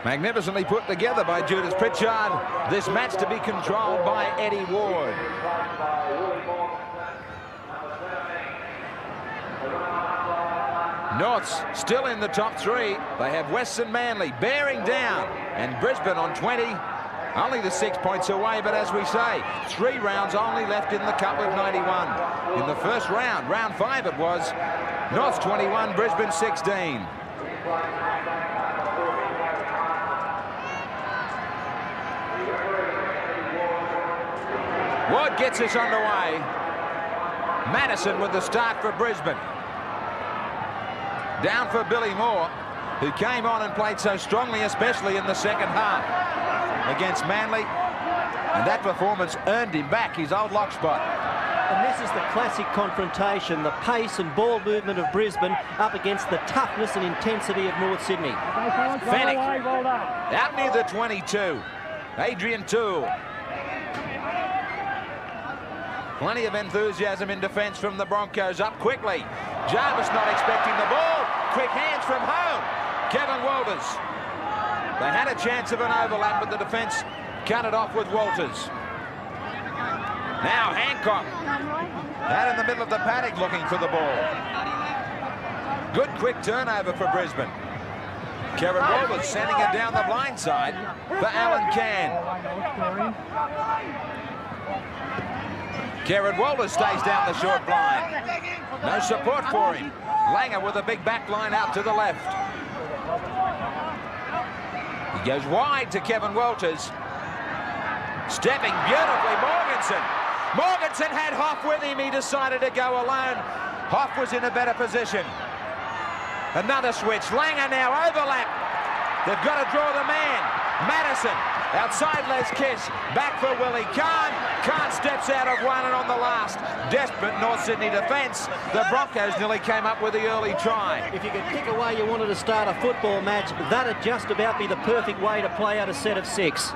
Magnificently put together by Judas Pritchard. This match to be controlled by Eddie Ward. Norths still in the top three. They have Western Manly bearing down, and Brisbane on 20. Only the 6 points away, but as we say, 3 rounds only left in the Cup of 91. In the first round, round 5 it was, Norths 21, Brisbane 16. Ward gets us underway. Madison with the start for Brisbane. Down for Billy Moore, who came on and played so strongly, especially in the second half against Manly. And that performance earned him back his old lock spot. And this is the classic confrontation, the pace and ball movement of Brisbane up against the toughness and intensity of North Sydney. Fennick out near the 22. Adrian Toole. Plenty of enthusiasm in defence from the Broncos. Up quickly. Jarvis not expecting the ball. Quick hands from home. Kevin Walters. They had a chance of an overlap, but the defence cut it off with Walters. Now Hancock. Out in the middle of the paddock looking for the ball. Good quick turnover for Brisbane. Kevin Walters sending it down the blind side for Alan Cann. Kerrod Walters stays down the short blind. No support for him. Langer with a big back line out to the left. He goes wide to Kevin Walters. Stepping beautifully, Morganson. Morganson had Hoff with him. He decided to go alone. Hoff was in a better position. Another switch. Langer now overlap. They've got to draw the man. Madison outside Les Kiss. Back for Willie Kahn. Kahn steps out of one, and on the last desperate North Sydney defence, the Broncos nearly came up with the early try. If you could pick a way you wanted to start a football match, that'd just about be the perfect way to play out a set of 6.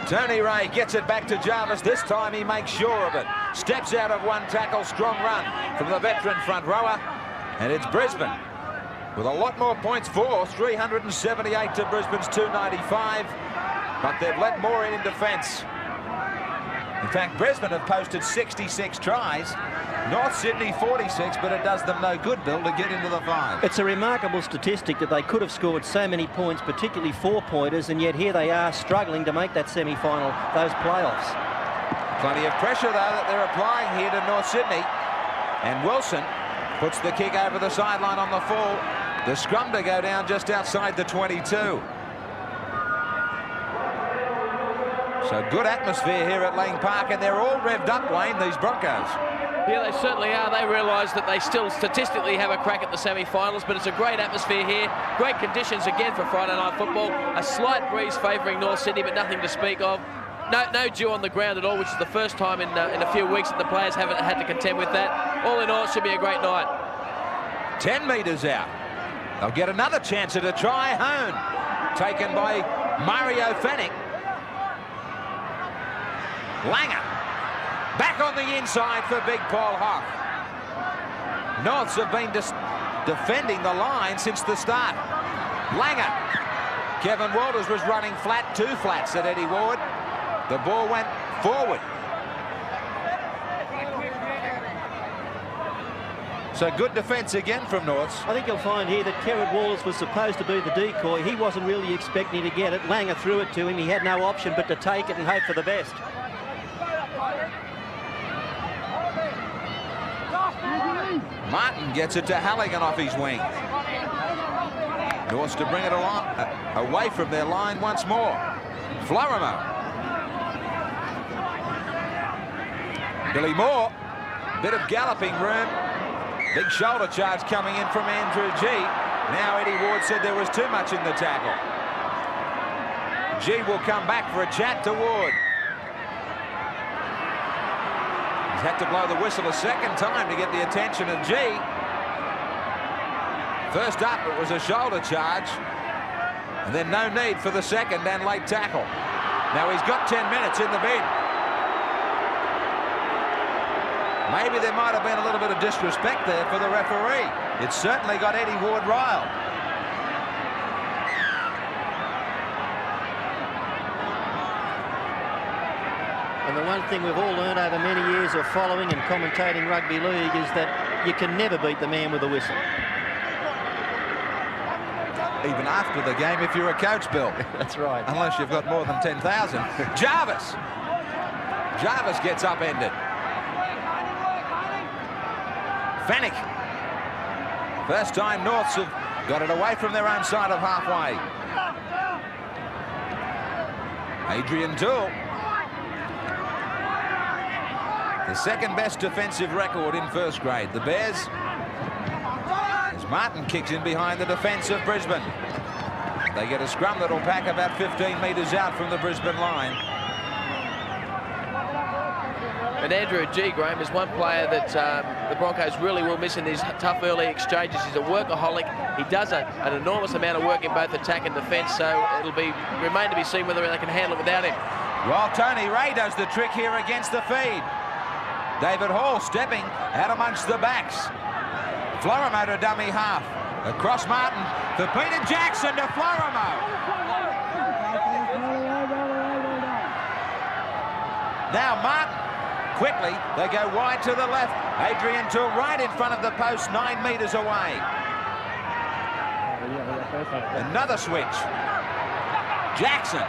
Tony Ray gets it back to Jarvis. This time he makes sure of it. Steps out of one tackle. Strong run from the veteran front rower. And it's Brisbane with a lot more points for 378 to Brisbane's 295. But they've let more in defence. In fact, Brisbane have posted 66 tries. North Sydney 46, but it does them no good, Bill, to get into the 5. It's a remarkable statistic that they could have scored so many points, particularly 4-pointers, and yet here they are struggling to make that semi-final, those playoffs. Plenty of pressure, though, that they're applying here to North Sydney. And Wilson puts the kick over the sideline on the full. The scrum to go down just outside the 22. So good atmosphere here at Lang Park, and they're all revved up, Wayne, these Broncos. Yeah, they certainly are. They realise that they still statistically have a crack at the semi-finals, but it's a great atmosphere here. Great conditions again for Friday night football. A slight breeze favouring North Sydney, but nothing to speak of. No dew on the ground at all, which is the first time in a few weeks that the players haven't had to contend with that. All in all, it should be a great night. 10 metres out. They'll get another chance at a try. Hone taken by Mario Fennick. Langer back on the inside for big Paul Hoff. Norths have been defending the line since the start. Langer. Kevin Walters was running flat, 2 flats at Eddie Ward. The ball went forward. So good defence again from Norths. I think you'll find here that Kerrod Walters was supposed to be the decoy. He wasn't really expecting to get it. Langer threw it to him. He had no option but to take it and hope for the best. Martin gets it to Halligan off his wing. Norths to bring it along, away from their line once more. Florimo. Billy Moore. Bit of galloping room. Big shoulder charge coming in from Andrew G. Now Eddie Ward said there was too much in the tackle. G will come back for a chat to Ward. He's had to blow the whistle a second time to get the attention of G. First up, it was a shoulder charge. And then no need for the second and late tackle. Now he's got 10 minutes in the bin. Maybe there might have been a little bit of disrespect there for the referee. It certainly got Eddie Ward riled. And the one thing we've all learned over many years of following and commentating rugby league is that you can never beat the man with a whistle. Even after the game, if you're a coach, Bill. That's right. Unless you've got more than 10,000. Jarvis. Jarvis gets upended. Fennick. First time Norths have got it away from their own side of halfway. Adrian Toole. The second best defensive record in first grade. The Bears, as Martin kicks in behind the defence of Brisbane. They get a scrum that'll pack about 15 metres out from the Brisbane line. And Andrew G. Graham is one player that the Broncos really will miss in these tough early exchanges. He's a workaholic. He does an enormous amount of work in both attack and defence, so it'll remain to be seen whether they can handle it without him. Well, Tony Ray does the trick here against the feed. David Hall stepping out amongst the backs. Florimo to dummy half. Across Martin for Peter Jackson to Florimo. Now Martin. Quickly, they go wide to the left. Adrian Toole right in front of the post, 9 metres away. Another switch. Jackson.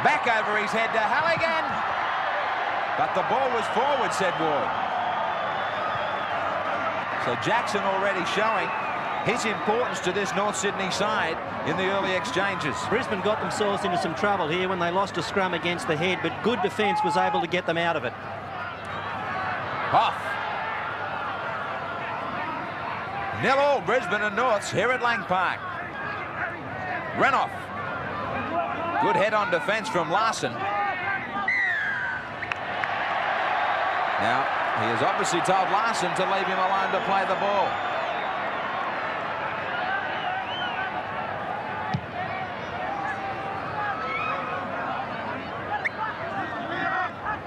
Back over his head to Halligan. But the ball was forward, said Ward. So Jackson already showing his importance to this North Sydney side in the early exchanges. Brisbane got themselves into some trouble here when they lost a scrum against the head, but good defence was able to get them out of it. Off. 0-0 Brisbane and Norths here at Lang Park. Renoff. Good head-on defence from Larson. Now, he has obviously told Larson to leave him alone to play the ball.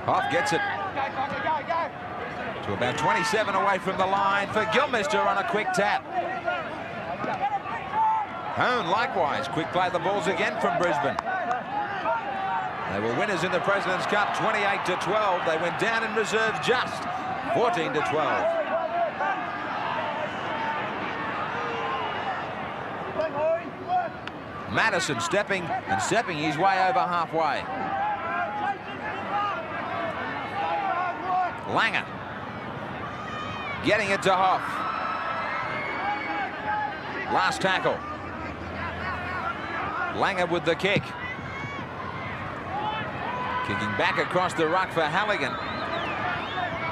Hoff gets it to about 27 away from the line for Gilmister on a quick tap. Hone likewise, quick play the balls again from Brisbane. They were winners in the President's Cup 28-12. They went down in reserve just 14-12. Madison stepping his way over halfway. Langer getting it to Hoff. Last tackle. Langer with the kick. Kicking back across the ruck for Halligan.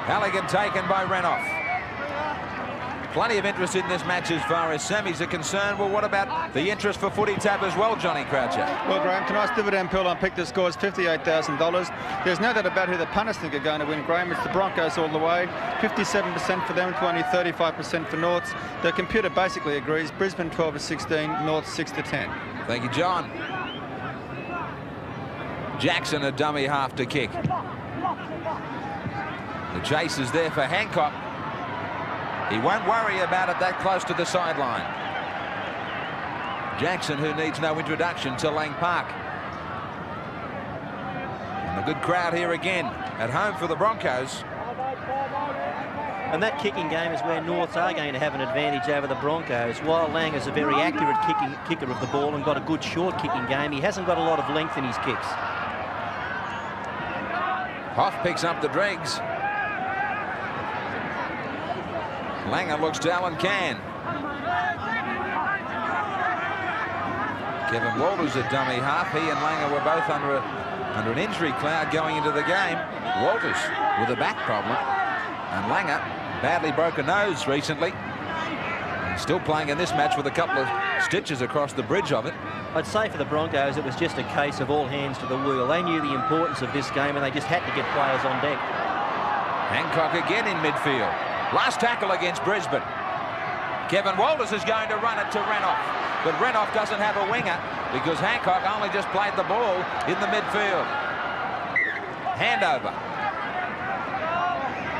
Halligan taken by Renoff. Plenty of interest in this match as far as semis are concerned. Well, what about the interest for footy tab as well, Johnny Croucher? Well, Graham, tonight's dividend pool on Pick the Score is $58,000. There's no doubt about who the punters think are going to win, Graham. It's the Broncos all the way. 57% for them to only 35% for Norths. The computer basically agrees. Brisbane 12-16, North 6-10. Thank you, John. Jackson a dummy half to kick. The chase is there for Hancock. He won't worry about it that close to the sideline. Jackson, who needs no introduction to Lang Park. And a good crowd here again at home for the Broncos. And that kicking game is where Norths are going to have an advantage over the Broncos. While Lang is a very accurate kicker of the ball and got a good short kicking game, he hasn't got a lot of length in his kicks. Hoff picks up the dregs. Langer looks to Alan Cann. Kevin Walters a dummy half. He and Langer were both under an injury cloud going into the game. Walters with a back problem. And Langer badly broke a nose recently. He's still playing in this match with a couple of stitches across the bridge of it. I'd say for the Broncos it was just a case of all hands to the wheel. They knew the importance of this game and they just had to get players on deck. Hancock again in midfield. Last tackle against Brisbane. Kevin Walters is going to run it to Renoff. But Renoff doesn't have a winger because Hancock only just played the ball in the midfield. Handover.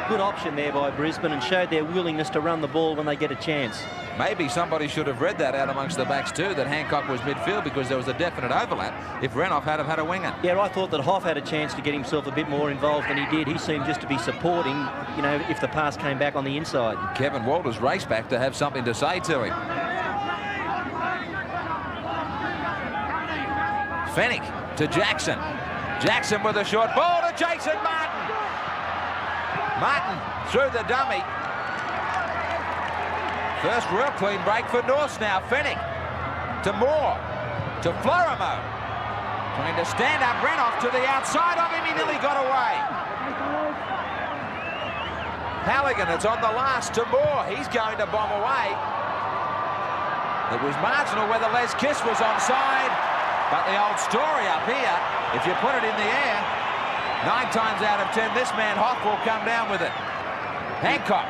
Good option there by Brisbane and showed their willingness to run the ball when they get a chance. Maybe somebody should have read that out amongst the backs too, that Hancock was midfield, because there was a definite overlap if Renouf had have had a winger. Yeah, I thought that Hoff had a chance to get himself a bit more involved than he did. He seemed just to be supporting, you know, if the pass came back on the inside. Kevin Walters raced back to have something to say to him. Fennick to Jackson. Jackson with a short ball to Jason Martin. Martin through the dummy. First real clean break for Norths now. Fennick to Moore, to Florimo. Trying to stand up Renouf to the outside of him. He nearly got away. Halligan, it's on the last to Moore. He's going to bomb away. It was marginal whether Les Kiss was onside, but the old story up here, if you put it in the air, 9 times out of 10, this man Hoff will come down with it. Hancock.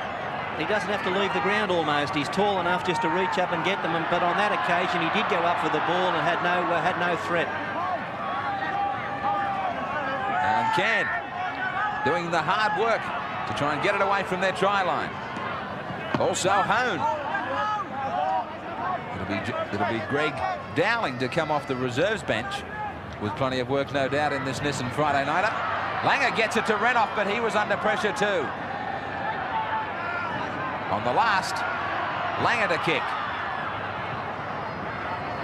He doesn't have to leave the ground almost. He's tall enough just to reach up and get them, but on that occasion he did go up for the ball and had no threat. And Can doing the hard work to try and get it away from their try line. Also Hone. It'll be Greg Dowling to come off the reserves bench with plenty of work, no doubt, in this Nissan Friday nighter. Langer gets it to Renouf, but he was under pressure too. On the last, Langer to kick.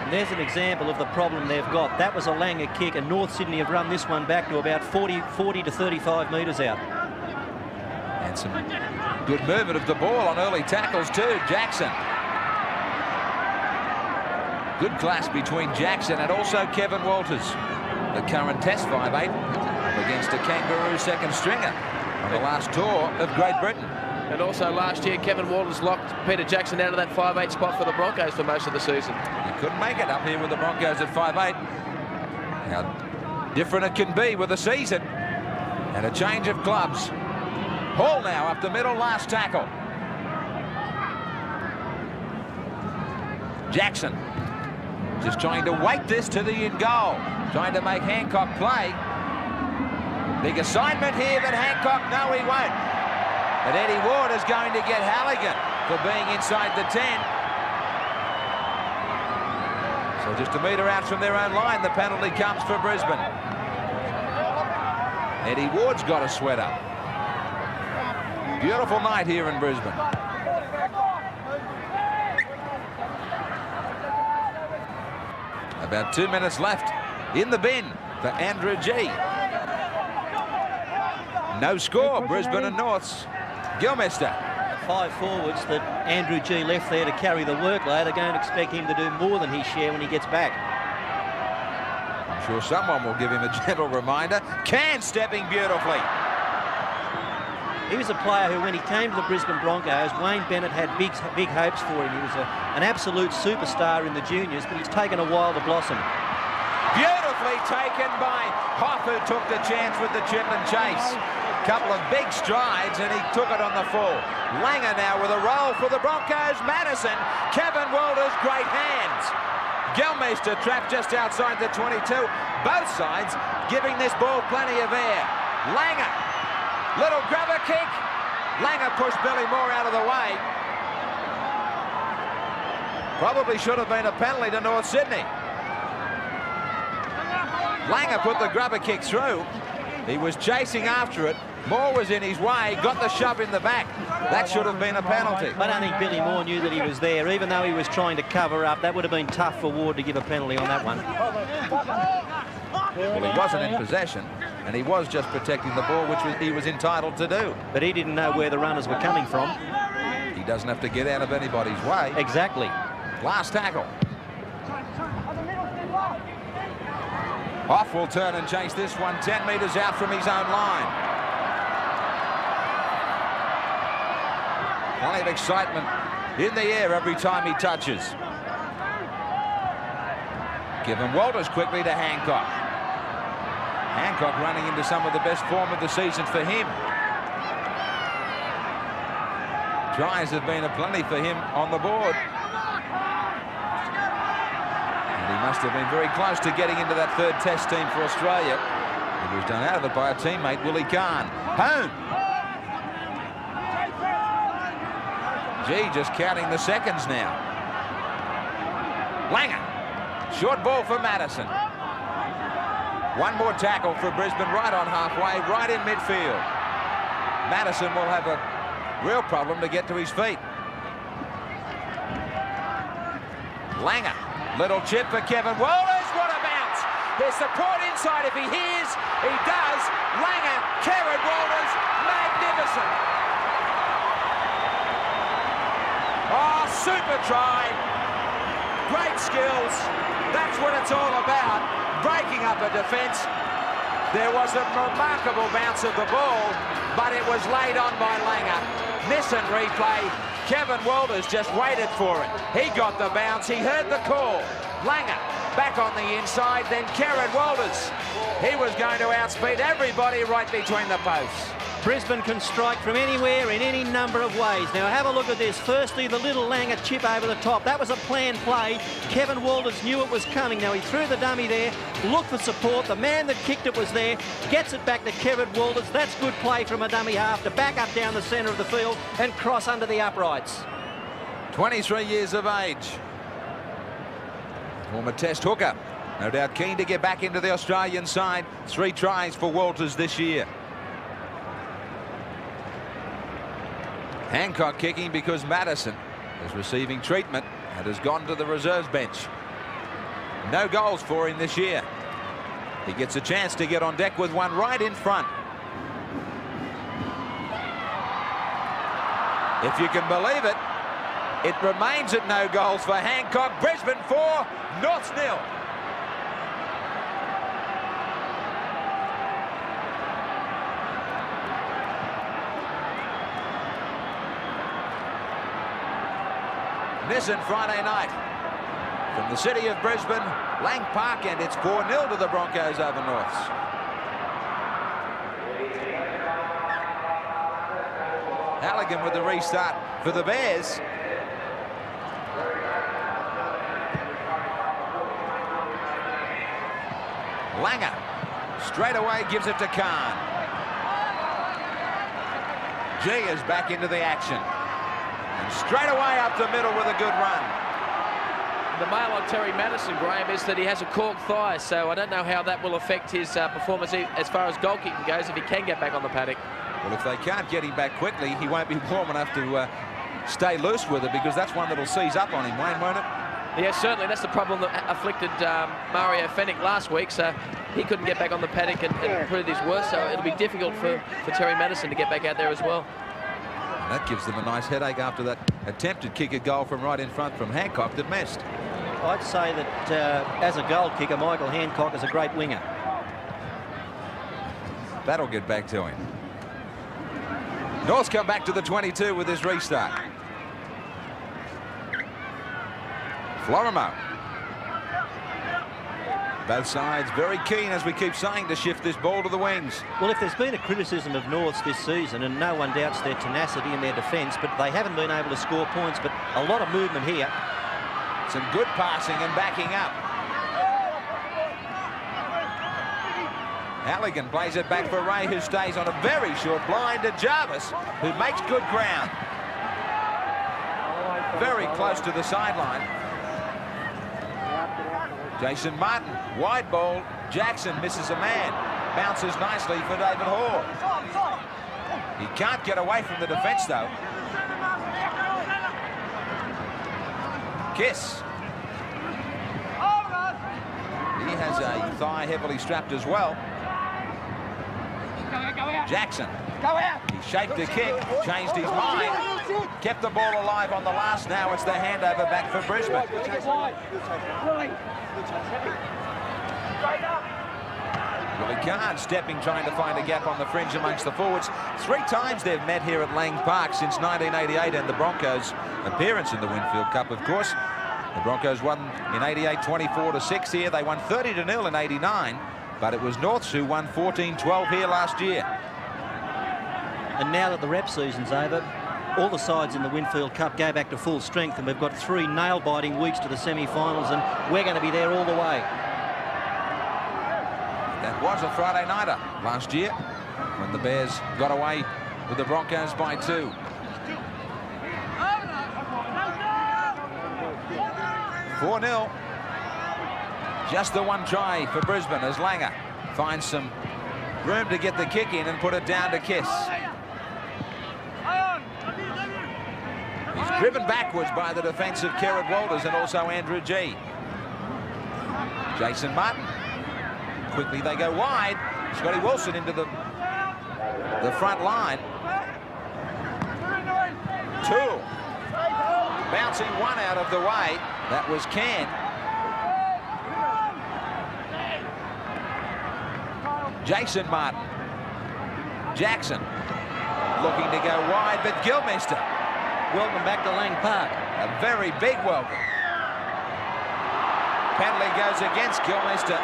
And there's an example of the problem they've got. That was a Langer kick, and North Sydney have run this one back to about 40 to 35 metres out. And some good movement of the ball on early tackles too. Jackson. Good clash between Jackson and also Kevin Walters, the current Test 5'8", up against a Kangaroo second stringer on the last tour of Great Britain. And also last year, Kevin Walters locked Peter Jackson out of that 5'8" spot for the Broncos for most of the season. He couldn't make it up here with the Broncos at 5'8". How different it can be with a season and a change of clubs. Hall now up the middle, last tackle. Jackson just trying to weight this to the in goal, trying to make Hancock play. Big assignment here, but Hancock, no, he won't. But Eddie Ward is going to get Halligan for being inside the 10. So just a metre out from their own line, the penalty comes for Brisbane. Eddie Ward's got a sweater. Beautiful night here in Brisbane. About 2 minutes left in the bin for Andrew G. No score, Brisbane and Norths. Gilmester. 5 forwards that Andrew G left there to carry the workload. They're going to expect him to do more than his share when he gets back. I'm sure someone will give him a gentle reminder. Can stepping beautifully. He was a player who, when he came to the Brisbane Broncos, Wayne Bennett had big hopes for him. He was an absolute superstar in the juniors, but he's taken a while to blossom. Beautifully taken by Hoff, who took the chance with the chip and chase. Couple of big strides, and he took it on the full. Langer now with a roll for the Broncos. Madison, Kevin Walters, great hands. Gilmeister trapped just outside the 22. Both sides giving this ball plenty of air. Langer, little grabber kick. Langer pushed Billy Moore out of the way. Probably should have been a penalty to North Sydney. Langer put the grubber kick through. He was chasing after it. Moore was in his way, got the shove in the back. That should have been a penalty. I don't think Billy Moore knew that he was there, even though he was trying to cover up. That would have been tough for Ward to give a penalty on that one. Well, he wasn't in possession, and he was just protecting the ball, which he was entitled to do. But he didn't know where the runners were coming from. He doesn't have to get out of anybody's way. Exactly. Last tackle. Hoff will turn and chase this one 10 metres out from his own line. Plenty of excitement in the air every time he touches. Kevin Walters quickly to Hancock. Hancock running into some of the best form of the season for him. Tries have been aplenty for him on the board. And he must have been very close to getting into that third test team for Australia. He was done out of it by a teammate, Willie Kahn. Hone. Gee, just counting the seconds now. Langer. Short ball for Madison. One more tackle for Brisbane right on halfway, right in midfield. Madison will have a real problem to get to his feet. Langer. Little chip for Kevin Walters. What a bounce. There's support inside if he hears. He does. Langer. Kevin Walters. Magnificent. Oh, super try. Great skills. That's what it's all about. Breaking up a defence. There was a remarkable bounce of the ball, but it was laid on by Langer. Miss and replay. Kevin Walters just waited for it. He got the bounce. He heard the call. Langer back on the inside. Then Kevin Walters. He was going to outspeed everybody right between the posts. Brisbane can strike from anywhere in any number of ways. Now have a look at this. Firstly, the little Langer chip over the top. That was a planned play. Kevin Walters knew it was coming. Now he threw the dummy there, looked for support. The man that kicked it was there. Gets it back to Kevin Walters. That's good play from a dummy half to back up down the centre of the field and cross under the uprights. 23 years of age. Former Test hooker. No doubt keen to get back into the Australian side. 3 tries for Walters this year. Hancock kicking because Madison is receiving treatment and has gone to the reserves bench. No goals for him this year. He gets a chance to get on deck with one right in front. If you can believe it, it remains at no goals for Hancock. Brisbane 4, Norths 0. Nissan Friday night from the city of Brisbane, Lang Park, and it's 4-0 to the Broncos over Norths. Halligan with the restart for the Bears. Langer straight away gives it to Khan. G is back into the action. And straight away up the middle with a good run. The mail on Terry Madison, Graham, is that he has a cork thigh, so I don't know how that will affect his performance as far as goal kicking goes if he can get back on the paddock. Well, if they can't get him back quickly, he won't be warm enough to stay loose with it, because that's one that'll seize up on him, Wayne, won't it? Yeah, certainly. That's the problem that afflicted Mario Fennick last week, so he couldn't get back on the paddock and put his worst, so it'll be difficult for Terry Madison to get back out there as well. And that gives them a nice headache after that attempted kick a goal from right in front from Hancock that missed. I'd say that as a goal kicker, Michael Hancock is a great winger. That'll get back to him. North's come back to the 22 with his restart. Florimo. Both sides very keen, as we keep saying, to shift this ball to the wings. Well, if there's been a criticism of Norths this season, and no one doubts their tenacity in their defence, but they haven't been able to score points, but a lot of movement here. Some good passing and backing up. Halligan plays it back for Ray, who stays on a very short blind to Jarvis, who makes good ground. Very close to the sideline. Jason Martin, wide ball. Jackson misses a man. Bounces nicely for David Hall. He can't get away from the defence, though. Kiss. He has a thigh heavily strapped as well. Jackson. He shaped a kick, changed his mind, kept the ball alive on the last. Now it's the handover back for Brisbane. Willie Kahn stepping, trying to find a gap on the fringe amongst the forwards. 3 times they've met here at Lang Park since 1988 and the Broncos' appearance in the Winfield Cup, of course. The Broncos won in 88 24-6 here. They won 30-0 in 89, but it was Norths who won 14-12 here last year. And now that the rep season's over, all the sides in the Winfield Cup go back to full strength, and we've got 3 nail-biting weeks to the semi-finals, and we're going to be there all the way. That was a Friday nighter last year when the Bears got away with the Broncos by 2. 4-0. Just the one try for Brisbane as Langer finds some room to get the kick in and put it down to Kiss. He's driven backwards by the defence of Kerrod Walters and also Andrew G. Jason Martin. Quickly they go wide. Scotty Wilson into the front line. Toole bouncing one out of the way. That was Can. Jason Martin. Jackson looking to go wide, but Gilmester. Welcome back to Lang Park. A very big welcome. Penalty goes against Gilmester.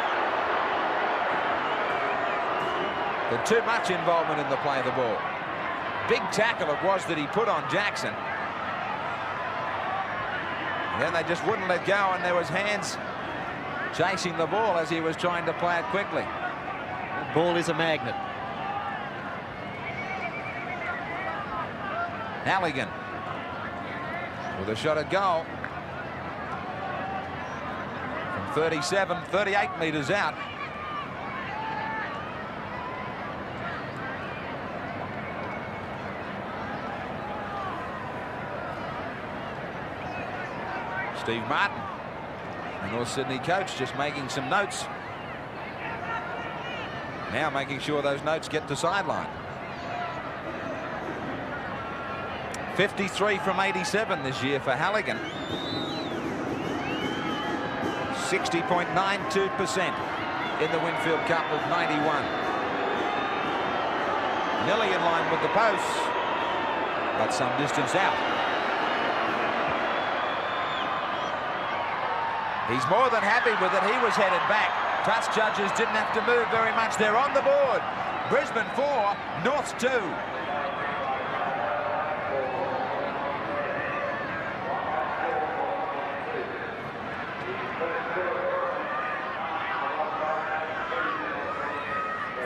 But too much involvement in the play of the ball. Big tackle it was that he put on Jackson. And then they just wouldn't let go, and there was hands chasing the ball as he was trying to play it quickly. Ball is a magnet. Halligan with a shot at goal from 38 metres out. Steve Martin, the North Sydney coach, just making some notes. Now making sure those notes get to sideline. 53 from 87 this year for Halligan. 60.92% in the Winfield Cup of 91. Nearly in line with the posts, but some distance out. He's more than happy with it. He was headed back. Touch judges didn't have to move very much. They're on the board. Brisbane 4, North 2.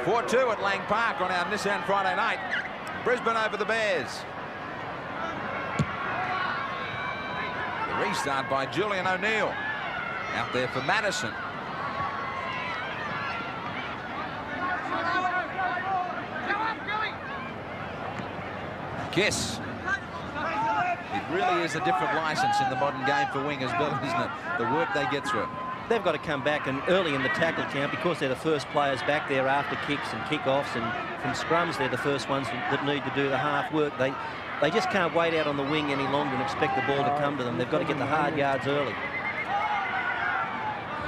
(4-2) at Lang Park on our Nissan Friday night. Brisbane over the Bears. The restart by Julian O'Neill. Out there for Madison. Kiss. It really is a different license in the modern game for wingers, Bill, isn't it? The work they get through. They've got to come back, and early in the tackle count, because they're the first players back there after kicks and kickoffs, and from scrums they're the first ones that need to do the half work. They just can't wait out on the wing any longer and expect the ball to come to them. They've got to get the hard yards early.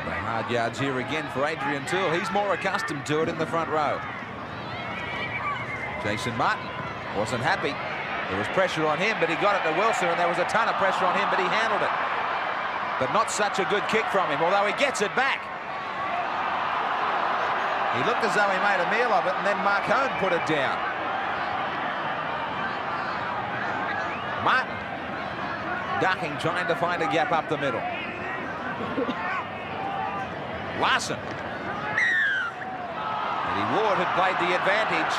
The hard yards here again for Adrian Toole. He's more accustomed to it in the front row. Jason Martin wasn't happy. There was pressure on him, but he got it to Wilson, and there was a ton of pressure on him, but he handled it. But not such a good kick from him, although he gets it back. He looked as though he made a meal of it, and then Mark Hone put it down. Martin ducking, trying to find a gap up the middle. Larson. Eddie Ward had played the advantage.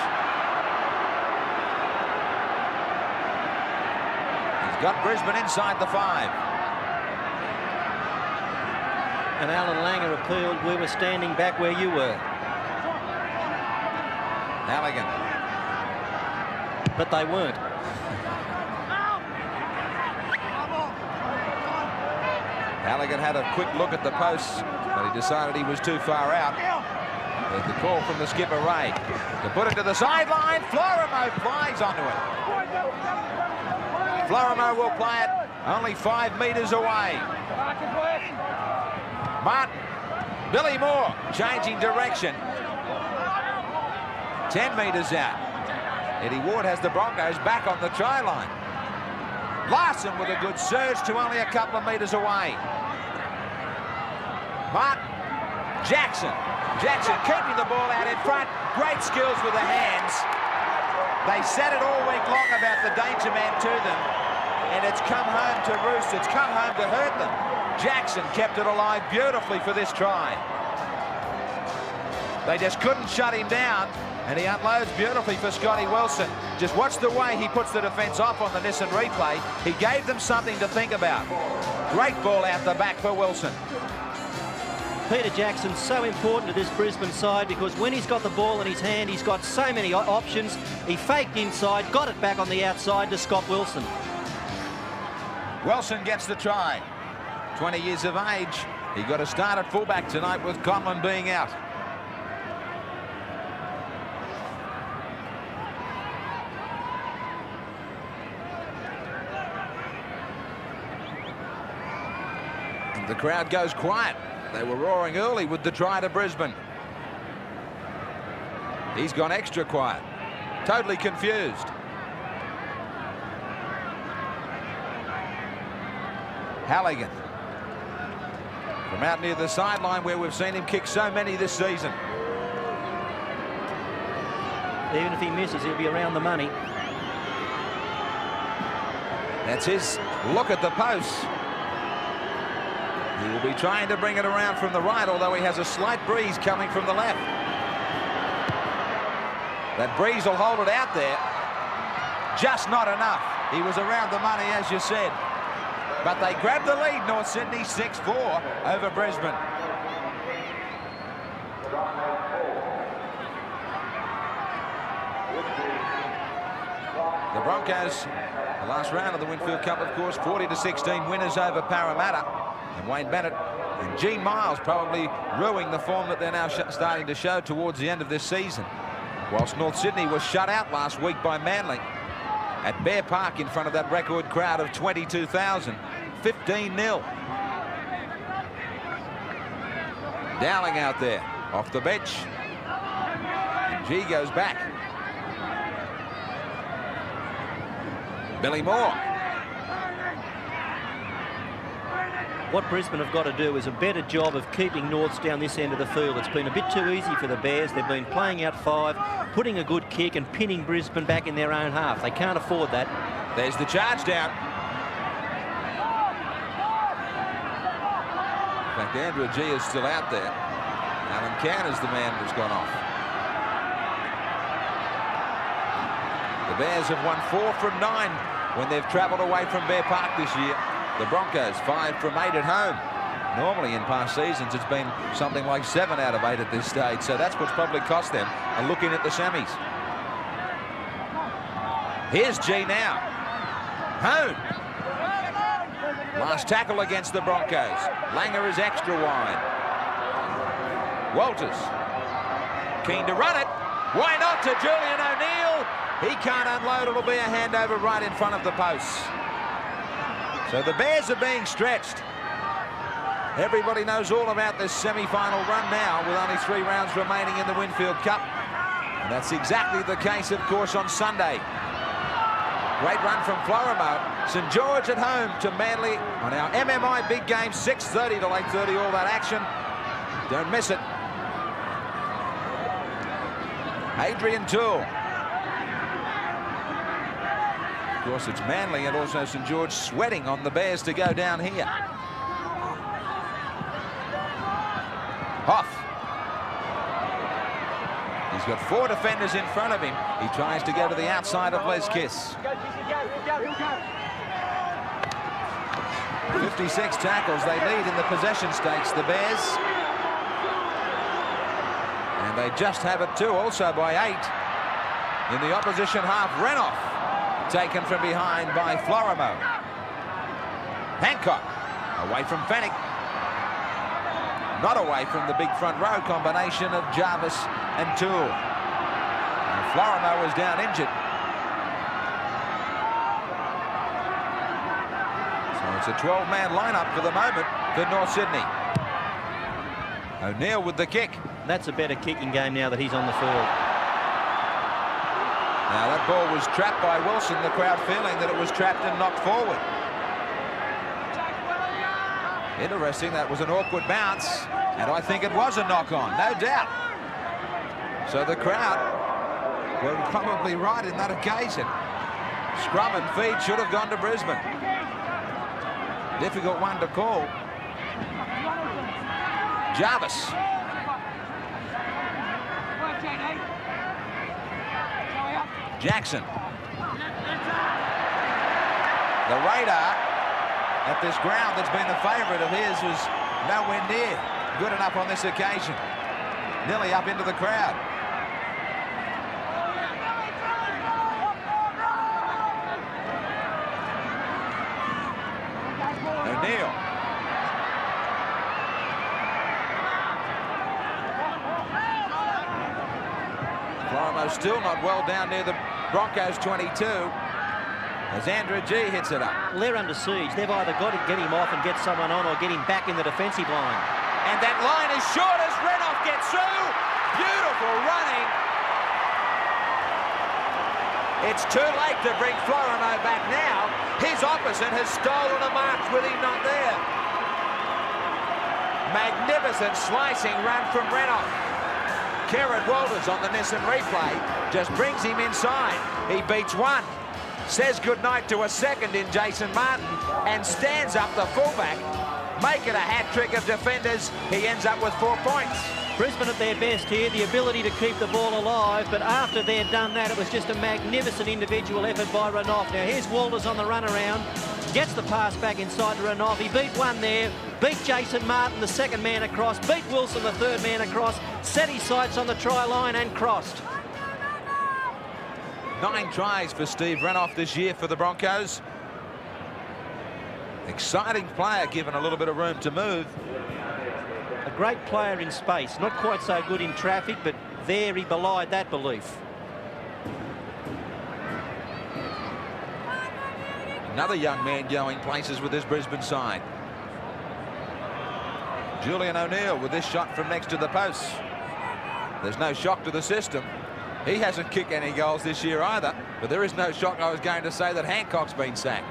He's got Brisbane inside the 5. And Alan Langer appealed, we were standing back where you were. Halligan. But they weren't. Halligan had a quick look at the posts, but he decided he was too far out. There's the call from the skipper, Ray. To put it to the sideline, Florimo flies onto it. Florimo will play it only 5 metres away. Martin, Billy Moore changing direction. 10 metres out. Eddie Ward has the Broncos back on the try line. Larson with a good surge to only a couple of metres away. Martin, Jackson keeping the ball out in front. Great skills with the hands. They said it all week long about the danger man to them, and it's come home to roost. It's come home to hurt them. Jackson kept it alive beautifully for this try. They just couldn't shut him down, and he unloads beautifully for Scotty Wilson. Just watch the way he puts the defence off on the Nissan replay. He gave them something to think about. Great ball out the back for Wilson. Peter Jackson's so important to this Brisbane side because when he's got the ball in his hand, he's got so many options. He faked inside, got it back on the outside to Scott Wilson. Wilson gets the try. 20 years of age. He got a start at fullback tonight with Conlon being out. And the crowd goes quiet. They were roaring early with the try to Brisbane. He's gone extra quiet. Totally confused. Halligan. From out near the sideline where we've seen him kick so many this season. Even if he misses, he'll be around the money. That's his look at the posts. He will be trying to bring it around from the right, although he has a slight breeze coming from the left. That breeze will hold it out there. Just not enough. He was around the money, as you said. But they grab the lead, North Sydney 6-4 over Brisbane. The Broncos, the last round of the Winfield Cup, of course, 40-16 winners over Parramatta. And Wayne Bennett and Gene Miles probably ruining the form that they're now starting to show towards the end of this season. Whilst North Sydney was shut out last week by Manly at Bear Park in front of that record crowd of 22,000. 15-0. Dowling out there off the bench. And G goes back. Billy Moore. What Brisbane have got to do is a better job of keeping Norths down this end of the field. It's been a bit too easy for the Bears. They've been playing out 5, putting a good kick and pinning Brisbane back in their own half. They can't afford that. There's the charge down. In fact, Andrew G is still out there. Alan Cann is the man that's gone off. The Bears have won 4 from 9 when they've travelled away from Bear Park this year. The Broncos 5 from 8 at home. Normally in past seasons it's been something like 7 out of 8 at this stage, so that's what's probably cost them a look in at the semis. Here's G now. Hone. Last tackle against the Broncos. Langer is extra wide. Walters keen to run it. Why not to Julian O'Neill? He can't unload. It'll be a handover right in front of the posts. So the Bears are being stretched. Everybody knows all about this semi-final run now with only 3 rounds remaining in the Winfield Cup. And that's exactly the case, of course, on Sunday. Great run from Florimo. St George at home to Manly on our MMI big game, 6:30 to 8:30, all that action. Don't miss it. Adrian Toole. Of course, it's Manly and also St George sweating on the Bears to go down here. Hoff. He's got 4 defenders in front of him. He tries to go to the outside of Les Kiss. 56 tackles. They lead in the possession stakes, the Bears. And they just have it too, also by 8. In the opposition half, Renoff taken from behind by Florimo. Hancock away from Fennick. Not away from the big front row combination of Jarvis and Toole. And Florimo is down injured. So it's a 12-man lineup for the moment for North Sydney. O'Neill with the kick. That's a better kicking game now that he's on the field. Now that ball was trapped by Wilson, the crowd feeling that it was trapped and knocked forward. Interesting, that was an awkward bounce, and I think it was a knock-on, no doubt. So the crowd were probably right in that occasion. Scrum and feed should have gone to Brisbane. Difficult one to call. Jarvis. Jackson. The radar. at this ground that's been the favourite of his was nowhere near good enough on this occasion. Nearly up into the crowd. O'Neill. Florimo still not well down near the Broncos 22. As Andrew G hits it up. They're under siege. They've either got to get him off and get someone on or get him back in the defensive line. And that line is short as Renoff gets through. Beautiful running. It's too late to bring Florimo back now. His opposite has stolen a mark with him not there. Magnificent slicing run from Renoff. Kerrod Walters on the Nissan replay just brings him inside. He beats one. Says goodnight to a second in Jason Martin and stands up the fullback. Make it a hat-trick of defenders. He ends up with 4 points. Brisbane at their best here, the ability to keep the ball alive, but after they'd done that, it was just a magnificent individual effort by Renoff. Now here's Walters on the run around, gets the pass back inside to Renoff. He beat one there, beat Jason Martin, the second man across, beat Wilson, the third man across, set his sights on the try line and crossed. 9 tries for Steve Renoff this year for the Broncos. Exciting player, given a little bit of room to move. A great player in space, not quite so good in traffic, but there he belied that belief. Another young man going places with this Brisbane side. Julian O'Neill with this shot from next to the post. There's no shock to the system. He hasn't kicked any goals this year either, but there is no shock, I was going to say, that Hancock's been sacked.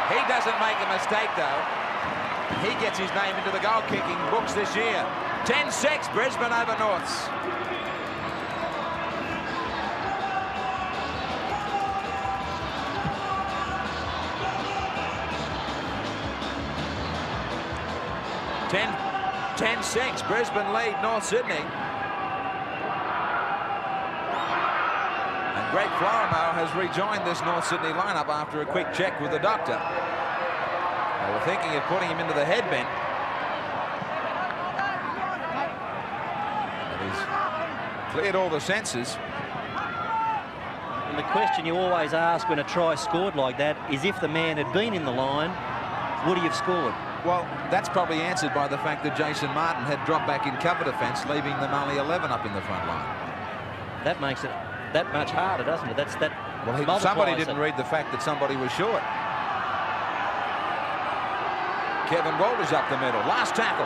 He doesn't make a mistake, though. He gets his name into the goal-kicking books this year. 10-6, Brisbane over Norths. Ten 10-6, Brisbane lead North Sydney. And Greg Florimo has rejoined this North Sydney lineup after a quick check with the doctor. They were thinking of putting him into the headband. But he's cleared all the senses. And the question you always ask when a try scored like that is if the man had been in the line, would he have scored? Well, that's probably answered by the fact that Jason Martin had dropped back in cover defence, leaving them only 11 up in the front line. That makes it that much harder, doesn't it? Well, somebody didn't read the fact that somebody was short. Kevin Walters up the middle. Last tackle.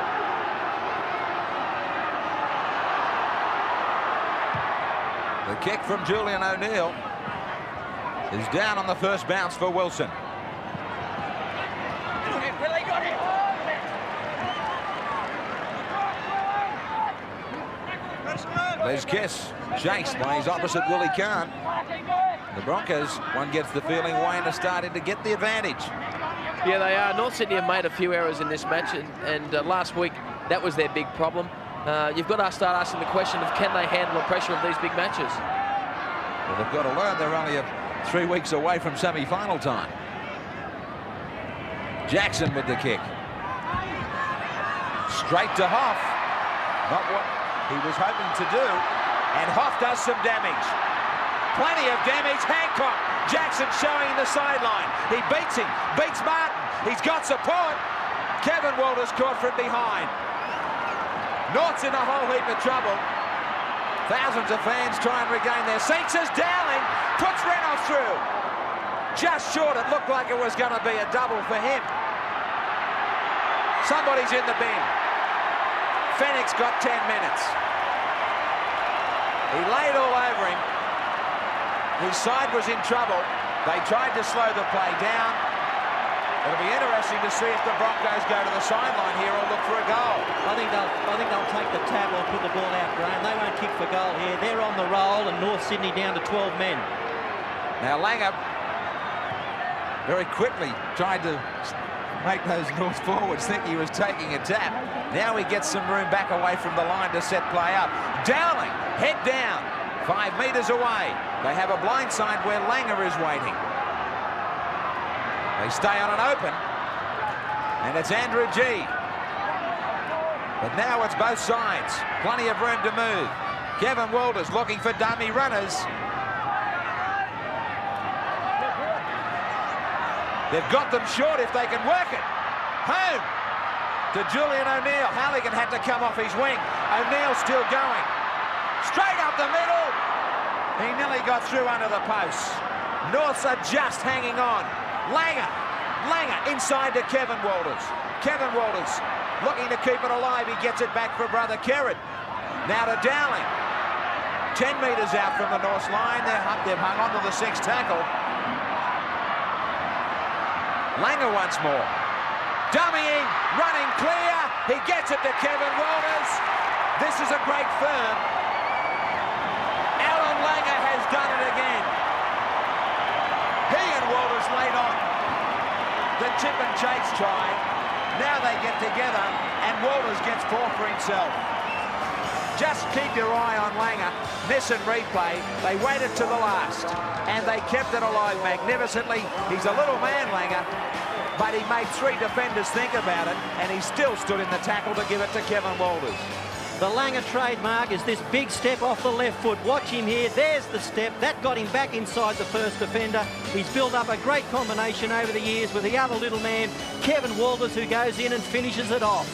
The kick from Julian O'Neill is down on the first bounce for Wilson. Les Kiss chased by his opposite Willie Kahn. The Broncos, one gets the feeling, Wayne has started to get the advantage. Yeah, they are. North Sydney have made a few errors in this match, and last week that was their big problem. You've got to start asking the question of can they handle the pressure of these big matches? Well, they've got to learn they're only 3 weeks away from semi-final time. Jackson with the kick. Straight to Hoff. Not what he was hoping to do. And Hoff does some damage. Plenty of damage. Hancock. Jackson showing the sideline. He beats him. Beats Martin. He's got support. Kevin Walters caught from behind. North's in a whole heap of trouble. Thousands of fans try and regain their seats as Dowling puts Renoff through. Just short. It looked like it was going to be a double for him. Somebody's in the bin. Fennick's got 10 minutes. He laid all over him. His side was in trouble. They tried to slow the play down. It'll be interesting to see if the Broncos go to the sideline here or look for a goal. I think they'll take the tackle and put the ball out, Graham. They won't kick for goal here. They're on the roll, and North Sydney down to 12 men. Now Langer very quickly tried to make those North forwards think he was taking a tap. Now he gets some room back away from the line to set play up. Dowling, head down, 5 metres away. They have a blind side where Langer is waiting. They stay on an open, and it's Andrew G. But now it's both sides. Plenty of room to move. Kevin Walters looking for dummy runners. They've got them short if they can work it. Home to Julian O'Neill. Halligan had to come off his wing. O'Neill still going. Straight up the middle. He nearly got through under the posts. Norths are just hanging on. Langer inside to Kevin Walters. Kevin Walters looking to keep it alive. He gets it back for brother Kerrod. Now to Dowling. 10 metres out from the Norths line. They've hung on to the 6th tackle. Langer once more. Dummying, running clear. He gets it to Kevin Walters. This is a great firm. Alan Langer has done it again. He and Walters laid on the chip and chase try. Now they get together and Walters gets 4 for himself. Just keep your eye on Langer. Nissan replay. They waited to the last and they kept it alive magnificently. He's a little man, Langer, but he made 3 defenders think about it and he still stood in the tackle to give it to Kevin Walters. The Langer trademark is this big step off the left foot. Watch him here. There's the step. That got him back inside the first defender. He's built up a great combination over the years with the other little man, Kevin Walters, who goes in and finishes it off.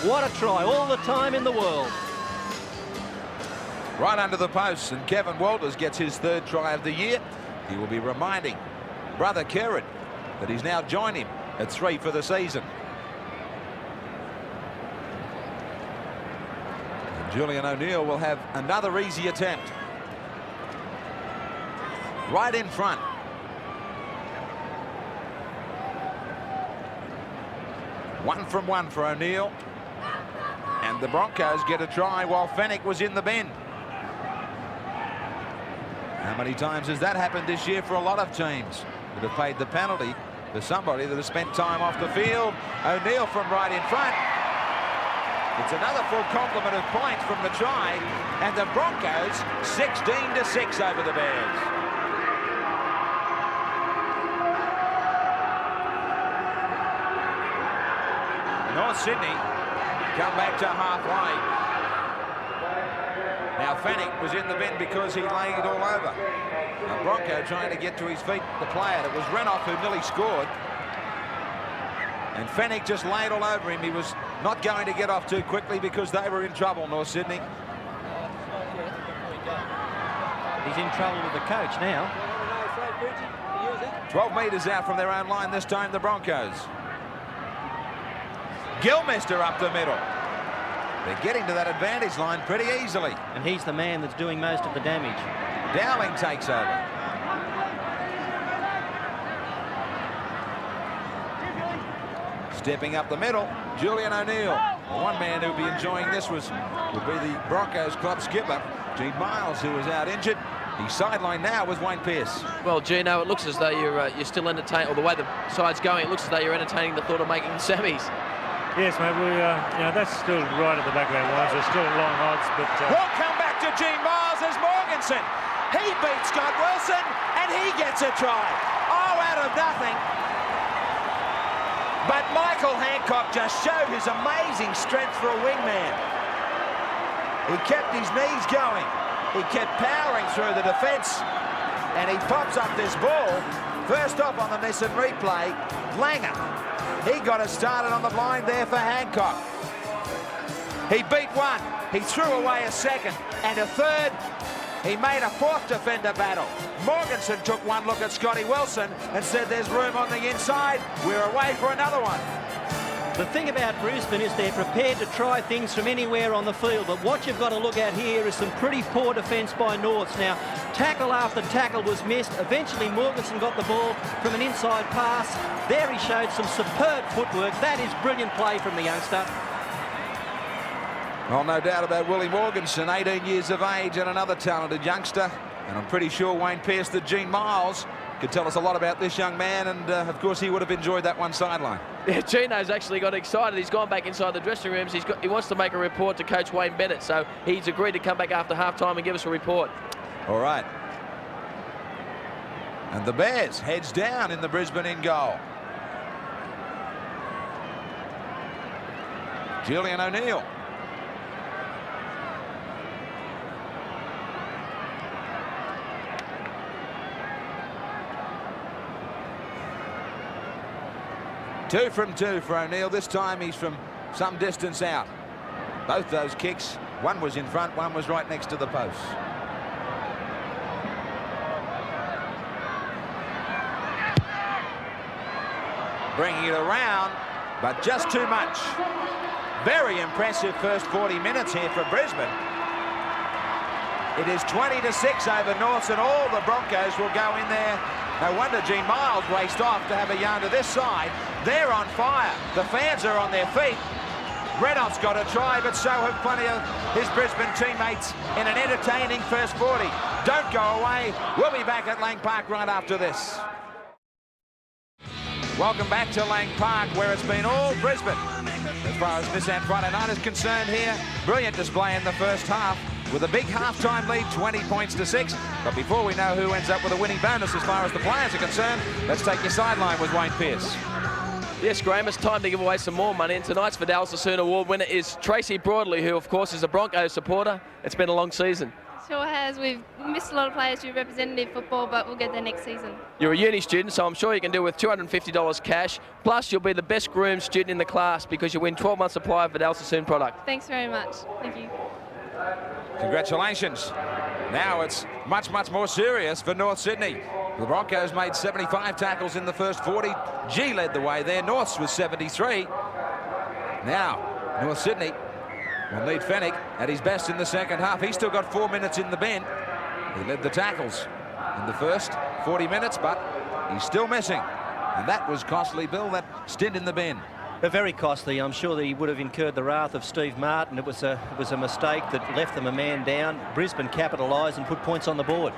What a try. All the time in the world. Right under the posts, and Kevin Walters gets his 3rd try of the year. He will be reminding brother Kerrod that he's now joined him at 3 for the season. And Julian O'Neill will have another easy attempt. Right in front. One from one for O'Neill. And the Broncos get a try while Fennick was in the bend. How many times has that happened this year for a lot of teams that have paid the penalty for somebody that has spent time off the field? O'Neill from right in front. It's another full complement of points from the try, and the Broncos 16-6 over the Bears. North Sydney come back to halfway. Now Fennick was in the bend because he laid it all over. Now Bronco trying to get to his feet, the player. It was Renoff who nearly scored. And Fennick just laid all over him. He was not going to get off too quickly because they were in trouble, North Sydney. He's in trouble with the coach now. 12 metres out from their own line this time, the Broncos. Gilmester up the middle. They're getting to that advantage line pretty easily. And he's the man that's doing most of the damage. Dowling takes over. Stepping up the middle, Julian O'Neill. The one man who'll be enjoying this will be the Broncos club skipper, Gene Miles, who was out injured. He's sidelined now with Wayne Pearce. Well, Gino, it looks as though you're still entertaining, or the way the side's going, it looks as though you're entertaining the thought of making semis. Yes, mate. That's still right at the back of our lines. There's still long odds, but Will come back to Gene Miles as Morganson. He beats Scott Wilson, and he gets a try. Oh, out of nothing. But Michael Hancock just showed his amazing strength for a wingman. He kept his knees going. He kept powering through the defence, and he pops up this ball. First off on the Nissan replay, Langer. He got us started on the blind there for Hancock. He beat one. He threw away a second and a third. He made a 4th defender battle. Morganson took one look at Scotty Wilson and said there's room on the inside. We're away for another one. The thing about Brisbane is they're prepared to try things from anywhere on the field, but what you've got to look at here is some pretty poor defence by Norths. Now, tackle after tackle was missed. Eventually, Morganson got the ball from an inside pass. There he showed some superb footwork. That is brilliant play from the youngster. Well, no doubt about Willie Morganson, 18 years of age and another talented youngster. And I'm pretty sure Wayne Pearce that Gene Miles could tell us a lot about this young man, and of course he would have enjoyed that one sideline. Yeah, Gino's actually got excited. He's gone back inside the dressing rooms. He wants to make a report to Coach Wayne Bennett, so he's agreed to come back after half-time and give us a report. All right. And the Bears heads down in the Brisbane in goal. Julian O'Neill. Two from two for O'Neill. This time he's from some distance out. Both those kicks, one was in front, one was right next to the post. Bringing it around, but just too much. Very impressive first 40 minutes here for Brisbane. It is 20-6 over Norths, and all the Broncos will go in there. No wonder Gene Miles raced off to have a yarn to this side. They're on fire. The fans are on their feet. Reynolds got a try, but so have plenty of his Brisbane teammates in an entertaining first 40. Don't go away. We'll be back at Lang Park right after this. Welcome back to Lang Park, where it's been all Brisbane. As far as Nissan Friday night is concerned here, brilliant display in the first half with a big half-time lead, 20 points to 6. But before we know who ends up with a winning bonus as far as the players are concerned, let's take your sideline with Wayne Pearce. Yes, Graham, it's time to give away some more money, and tonight's Vidal Sassoon Award winner is Tracy Broadley, who of course is a Broncos supporter. It's been a long season. Sure has. We've missed a lot of players through representative football, but we'll get there next season. You're a uni student, so I'm sure you can do with $250 cash. Plus, you'll be the best groomed student in the class because you win 12 months supply of Vidal Sassoon product. Thanks very much. Thank you. Congratulations. Now it's much, much more serious for North Sydney. The Broncos made 75 tackles in the first 40. G led the way there. Norths was 73. Now, North Sydney will need Fennick at his best in the second half. He's still got 4 minutes in the bin. He led the tackles in the first 40 minutes, but he's still missing. And that was costly, Bill, that stint in the bin. But very costly. I'm sure that he would have incurred the wrath of Steve Martin. It was a mistake that left them a man down. Brisbane capitalised and put points on the board.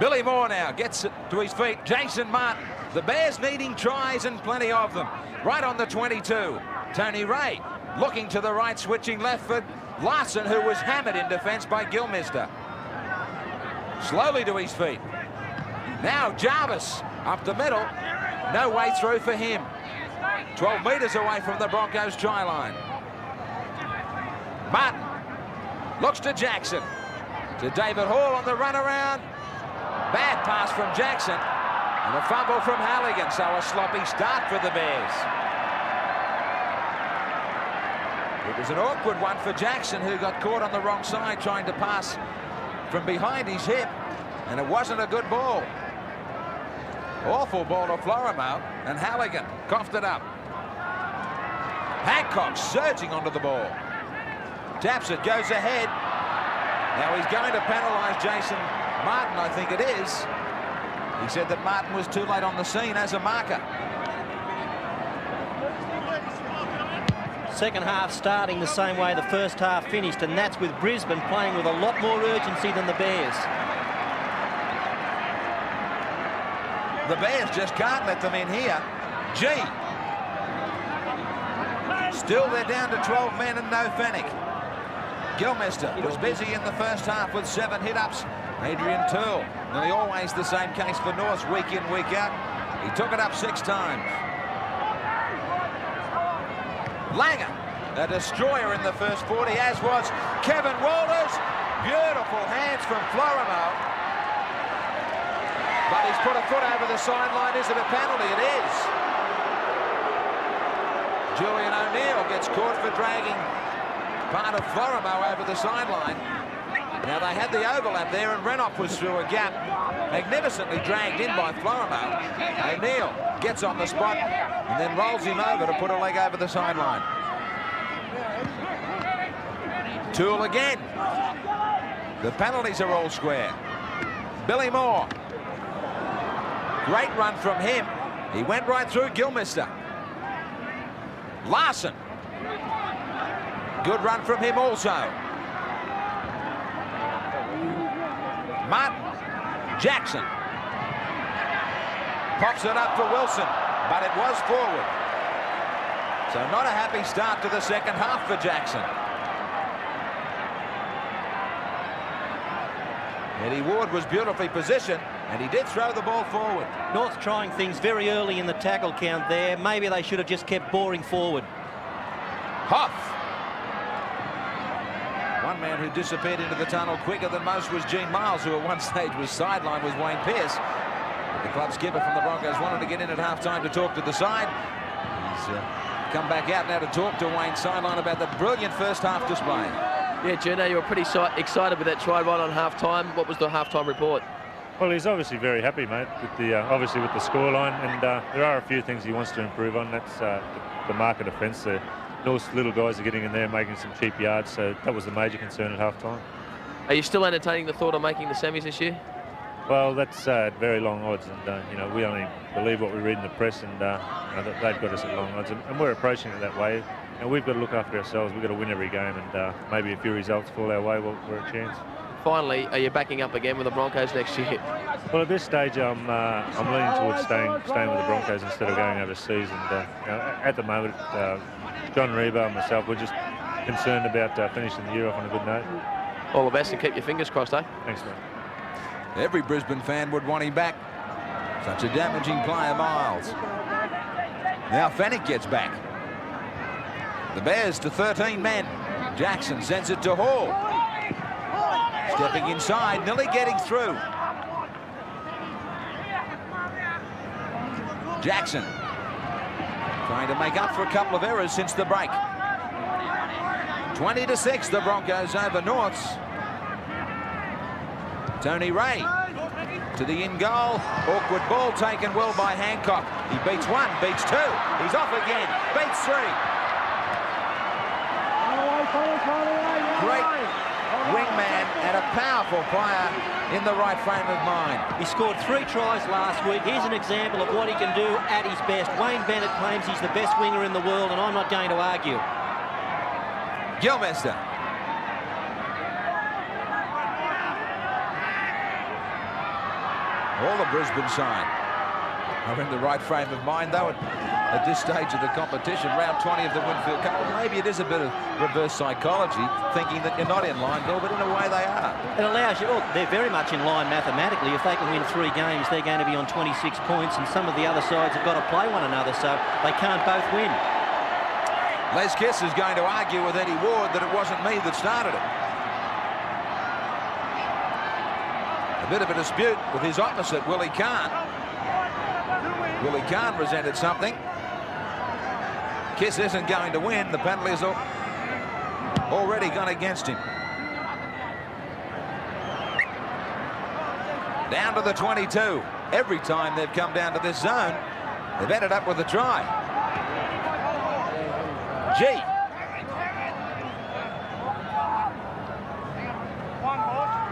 Billy Moore now gets to his feet. Jason Martin. The Bears needing tries and plenty of them. Right on the 22. Tony Ray looking to the right, switching left for Larson, who was hammered in defence by Gilmister. Slowly to his feet. Now Jarvis up the middle. No way through for him. 12 metres away from the Broncos try line. Martin looks to Jackson. To David Hall on the run around. Bad pass from Jackson. And a fumble from Halligan, so a sloppy start for the Bears. It was an awkward one for Jackson, who got caught on the wrong side trying to pass from behind his hip, and it wasn't a good ball. Awful ball to Florimo, and Halligan coughed it up. Hancock surging onto the ball. Taps it, goes ahead. Now he's going to penalise Jason Martin, I think it is. He said that Martin was too late on the scene as a marker. Second half starting the same way the first half finished, and that's with Brisbane playing with a lot more urgency than the Bears. The Bears just can't let them in here. G. Still they're down to 12 men and no Fennick. Gilmister was busy in the first half with 7 hit-ups. Adrian Toole, nearly always the same case for North, week in, week out. He took it up 6 times. Langer, a destroyer in the first 40, as was Kevin Walters. Beautiful hands from Florimo. But he's put a foot over the sideline. Is it a penalty? It is. Julian O'Neill gets caught for dragging part of Florimo over the sideline. Now they had the overlap there, and Renoff was through a gap, magnificently dragged in by Florimo. O'Neill gets on the spot and then rolls him over to put a leg over the sideline. Toole again. The penalties are all square. Billy Moore. Great run from him. He went right through Gilmister. Larson. Good run from him also. Martin. Jackson. Pops it up for Wilson, but it was forward. So not a happy start to the second half for Jackson. Eddie Ward was beautifully positioned, and he did throw the ball forward. North trying things very early in the tackle count there. Maybe they should have just kept boring forward. Hoff. One man who disappeared into the tunnel quicker than most was Gene Miles, who at one stage was sidelined with Wayne Pearce. But the club skipper from the Broncos wanted to get in at half-time to talk to the side. He's come back out now to talk to Wayne sideline about the brilliant first half display. Yeah, Juno, you were pretty excited with that try right on half-time. What was the half-time report? Well, he's obviously very happy, mate, with the obviously with the scoreline, and there are a few things he wants to improve on. That's the marker defence. The North's little guys are getting in there, making some cheap yards, so that was the major concern at half-time. Are you still entertaining the thought of making the semis this year? Well, that's at very long odds, and you know, we only believe what we read in the press, and you know, they've got us at long odds, and we're approaching it that way. And we've got to look after ourselves. We've got to win every game, and maybe a few results fall our way, we're a chance. Finally, are you backing up again with the Broncos next year? Well, at this stage, I'm leaning towards staying with the Broncos instead of going overseas. And you know, at the moment, John Reba and myself, we're just concerned about finishing the year off on a good note. All the best, and keep your fingers crossed, eh? Thanks, mate. Every Brisbane fan would want him back. Such a damaging player, Miles. Now Fennick gets back. The Bears to 13 men. Jackson sends it to Hall. Stepping inside, nearly getting through. Jackson trying to make up for a couple of errors since the break. 20-6, the Broncos over Norths. Tony Ray to the in goal. Awkward ball taken well by Hancock. He beats one, beats two. He's off again, beats three. Great wingman and a powerful player in the right frame of mind. He scored 3 tries last week. Here's an example of what he can do at his best. Wayne Bennett claims he's the best winger in the world, and I'm not going to argue. Gilmester. All the Brisbane side are in the right frame of mind, though at this stage of the competition, round 20 of the Winfield Cup. Well, maybe it is a bit of reverse psychology, thinking that you're not in line, Bill, but in a way they are. It allows you, well, they're very much in line mathematically. If they can win 3 games, they're going to be on 26 points, and some of the other sides have got to play one another, so they can't both win. Les Kiss is going to argue with Eddie Ward that it wasn't me that started it. A bit of a dispute with his opposite, Willie Kahn. Willie Kahn resented something. Kiss isn't going to win. The penalty is already gone against him. Down to the 22. Every time they've come down to this zone, they've ended up with a try. G.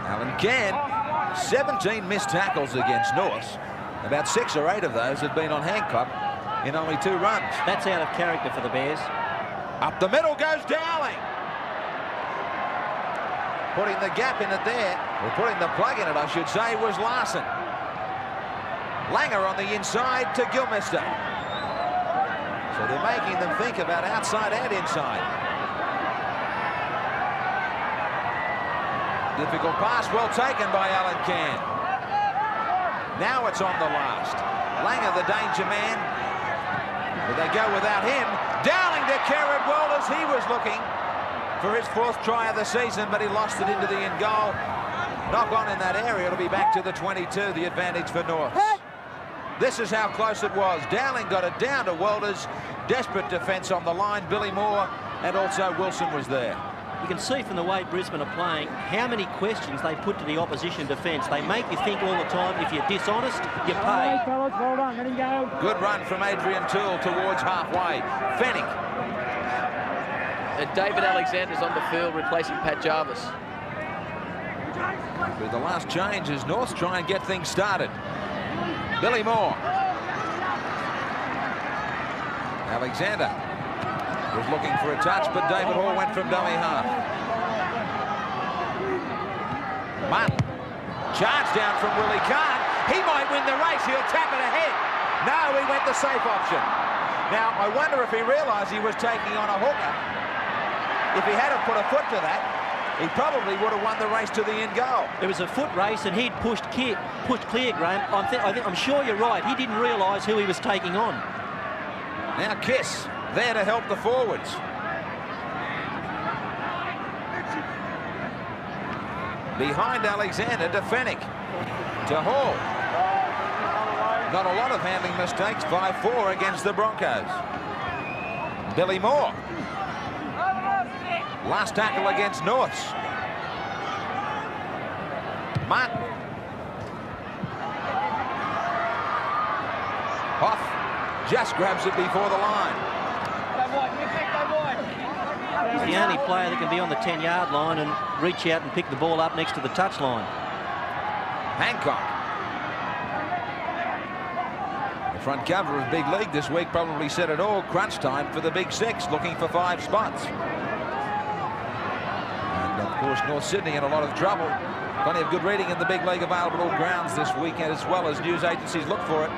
Alan Cann, 17 missed tackles against North. About 6 or 8 of those have been on Hancock in only 2 runs. That's out of character for the Bears. Up the middle goes Dowling. Putting the gap in it there, or putting the plug in it, I should say, was Larson. Langer on the inside to Gilmester. So they're making them think about outside and inside. Difficult pass, well taken by Alan Cann. Now it's on the last. Langer, the danger man. But they go without him. Dowling to Kerrod Walters. He was looking for his 4th try of the season, but he lost it into the in goal. Knock on in that area. It'll be back to the 22, the advantage for North. This is how close it was. Dowling got it down to Walters. Desperate defence on the line. Billy Moore and also Wilson was there. You can see from the way Brisbane are playing how many questions they put to the opposition defence. They make you think all the time. If you're dishonest, you pay. Good run from Adrian Toole towards halfway. Fennick. And David Alexander's on the field replacing Pat Jarvis. With the last change as North try and get things started. Billy Moore. Alexander was looking for a touch, but David Hall went from dummy half. Martin. Charge down from Willie Kahn. He might win the race. He'll tap it ahead. No, he went the safe option. Now, I wonder if he realised he was taking on a hooker. If he had have put a foot to that, he probably would have won the race to the end goal. It was a foot race and he'd pushed clear, Graham. I'm sure you're right. He didn't realise who he was taking on. Now Kiss there to help the forwards. Behind Alexander to Fennick. To Hall. Not a lot of handling mistakes. 5-4 against the Broncos. Billy Moore. Last tackle against Norths. Martin. Hoff just grabs it before the line. He's the only player that can be on the 10-yard line and reach out and pick the ball up next to the touchline. Hancock. The front cover of Big League this week probably said it all. Crunch time for the Big Six, looking for 5 spots. And of course, North Sydney in a lot of trouble. Plenty of good reading in the Big League available at all grounds this weekend, as well as news agencies look for it.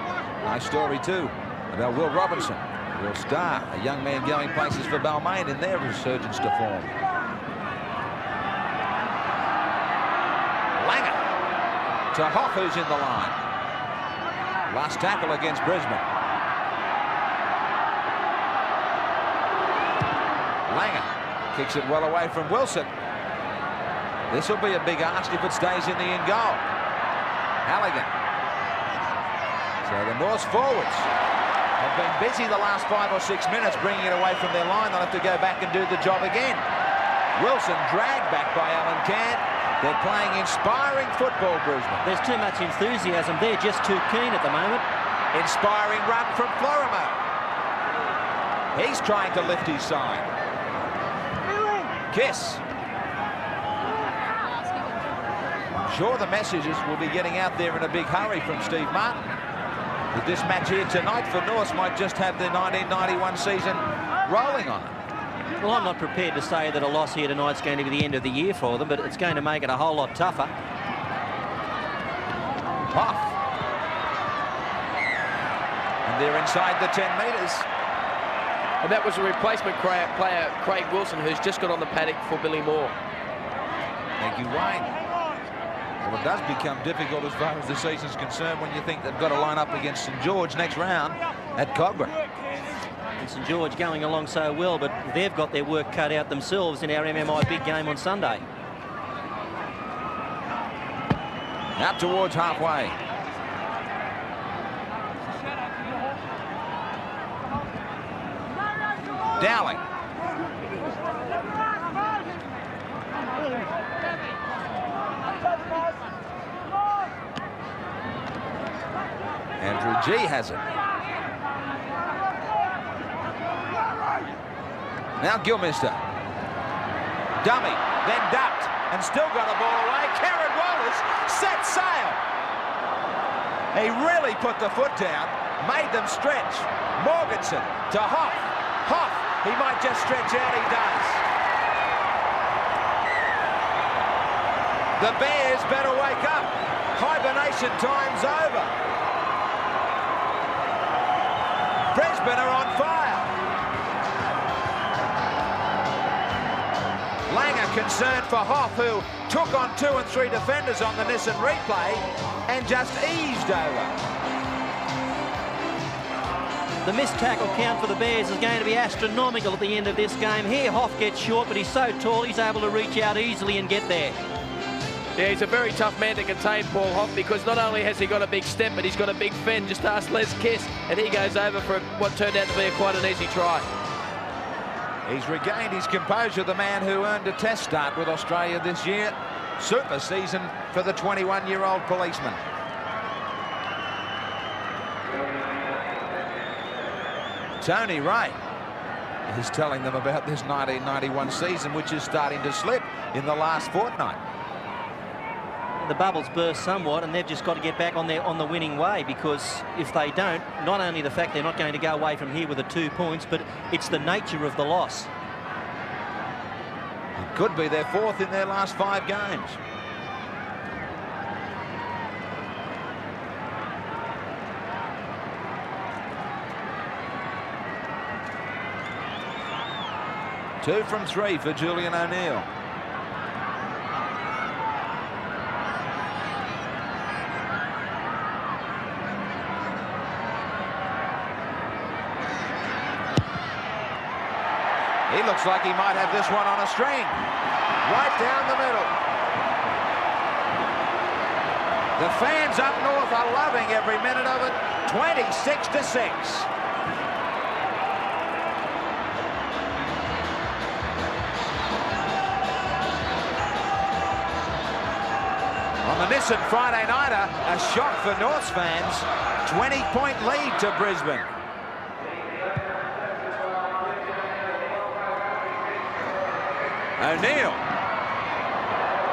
Nice story too about Will Robinson, Will Starr, a young man going places for Balmain in their resurgence to form. Langer to Hoff, who's in the line. Last tackle against Brisbane. Langer kicks it well away from Wilson. This will be a big ask if it stays in the end goal. Halligan. So the Norths forwards have been busy the last 5 or 6 minutes bringing it away from their line. They'll have to go back and do the job again. Wilson dragged back by Alan Cant. They're playing inspiring football, Brisbane. There's too much enthusiasm. They're just too keen at the moment. Inspiring run from Florimo. He's trying to lift his side. Kiss. Sure, the messages will be getting out there in a big hurry from Steve Martin. But this match here tonight for North might just have the 1991 season rolling on it. Well, I'm not prepared to say that a loss here tonight's going to be the end of the year for them, but it's going to make it a whole lot tougher. Hoff. And they're inside the 10 metres. And that was a replacement player, Craig Wilson, who's just got on the paddock for Billy Moore. Thank you, Wayne. Well, it does become difficult as far as the season's concerned when you think they've got to line up against St George next round at Cobra. And St George going along so well, but they've got their work cut out themselves in our MMI big game on Sunday. Out towards halfway. Dowling. Andrew G has it. Now Gilmister. Dummy, then ducked, and still got the ball away. Karen Wallace set sail. He really put the foot down, made them stretch. Morganson to Hoff. Hoff, he might just stretch out, he does. The Bears better wake up. Hibernation time's over. Brisbane are on fire. Langer concerned for Hoff, who took on 2 and 3 defenders on the Nissan replay and just eased over. The missed tackle count for the Bears is going to be astronomical at the end of this game. Here, Hoff gets short, but he's so tall, he's able to reach out easily and get there. Yeah, he's a very tough man to contain, Paul Hoff, because not only has he got a big step, but he's got a big fend. Just ask Les Kiss, and he goes over for what turned out to be quite an easy try. He's regained his composure, the man who earned a test start with Australia this year. Super season for the 21-year-old policeman. Tony Ray is telling them about this 1991 season, which is starting to slip in the last fortnight. The bubbles burst somewhat, and they've just got to get back on the winning way, because if they don't, not only the fact they're not going to go away from here with the 2 points, but it's the nature of the loss. It could be their 4th in their last 5 games. 2 from 3 for Julian O'Neill. He looks like he might have this one on a string. Right down the middle. The fans up north are loving every minute of it. 26-6. On the Nissan Friday nighter, a shock for Norths fans. 20-point lead to Brisbane. O'Neill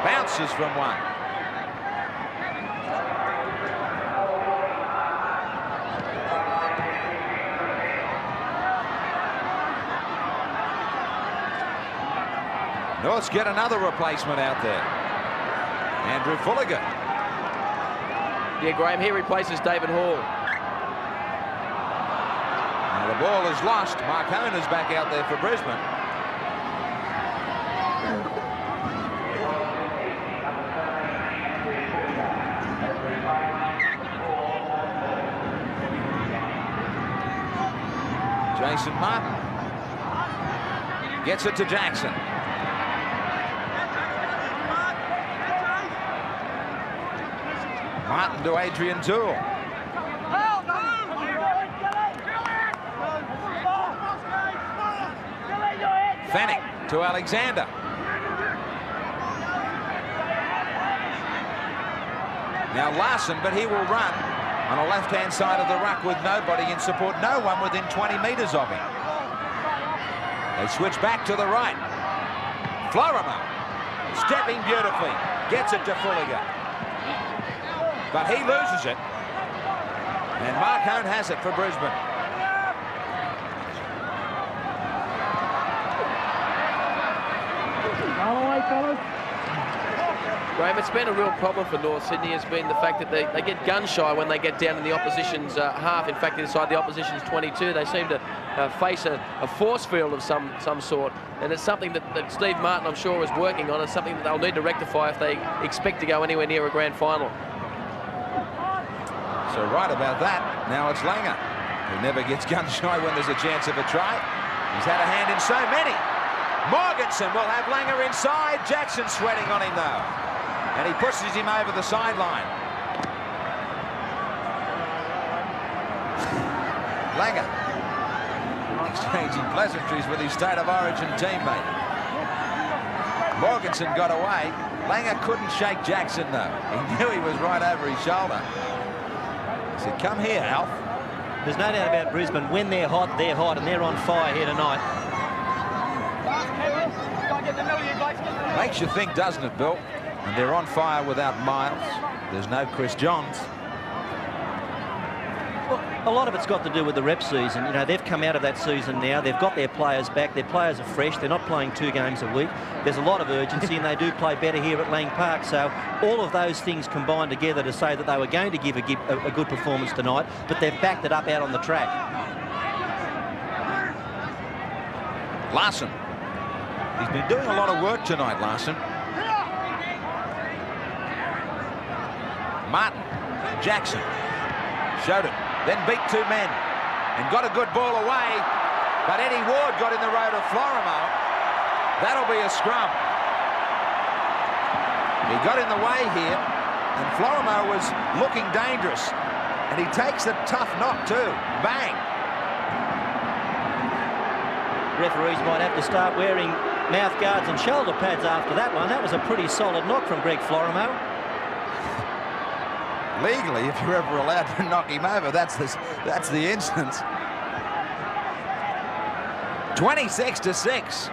bounces from one. Norths get another replacement out there. Andrew Fulliger. Yeah, Graham, he replaces David Hall. Now the ball is lost. Mark Hone is back out there for Brisbane. Jason Martin gets it to Jackson. Martin to Adrian Toole. Fanning to Alexander. Now Larson, but he will run on the left-hand side of the ruck with nobody in support, no one within 20 metres of him. They switch back to the right. Florimo stepping beautifully, gets it to Fulliger. But he loses it. And Mark Hone has it for Brisbane. Graham, it's been a real problem for North Sydney. Has been the fact that they get gun shy when they get down in the opposition's half. In fact, inside the opposition's 22, they seem to face a force field of some sort. And it's something that Steve Martin, I'm sure, is working on. It's something that they'll need to rectify if they expect to go anywhere near a grand final. So right about that, now it's Langer, who never gets gun shy when there's a chance of a try. He's had a hand in so many. Morganson will have Langer inside. Jackson sweating on him though. And he pushes him over the sideline. Langer exchanging pleasantries with his State of Origin teammate. Morganson got away. Langer couldn't shake Jackson though. He knew he was right over his shoulder. He said, come here, Alf. There's no doubt about Brisbane. When they're hot, and they're on fire here tonight. Makes you think, doesn't it, Bill? And they're on fire without Miles. There's no Chris Johns. Well, a lot of it's got to do with the rep season. You know, they've come out of that season now. They've got their players back. Their players are fresh. They're not playing 2 games a week. There's a lot of urgency, and they do play better here at Lang Park. So all of those things combined together to say that they were going to give a good performance tonight, but they've backed it up out on the track. Larson. He's been doing a lot of work tonight, Larson. Martin. Jackson. Showed it. Then beat 2 men. And got a good ball away. But Eddie Ward got in the road of Florimo. That'll be a scrum. He got in the way here. And Florimo was looking dangerous. And he takes a tough knock too. Bang. Referees might have to start wearing mouth guards and shoulder pads after that one. That was a pretty solid knock from Greg Florimo. Legally, if you're ever allowed to knock him over, that's the instance. 26-6.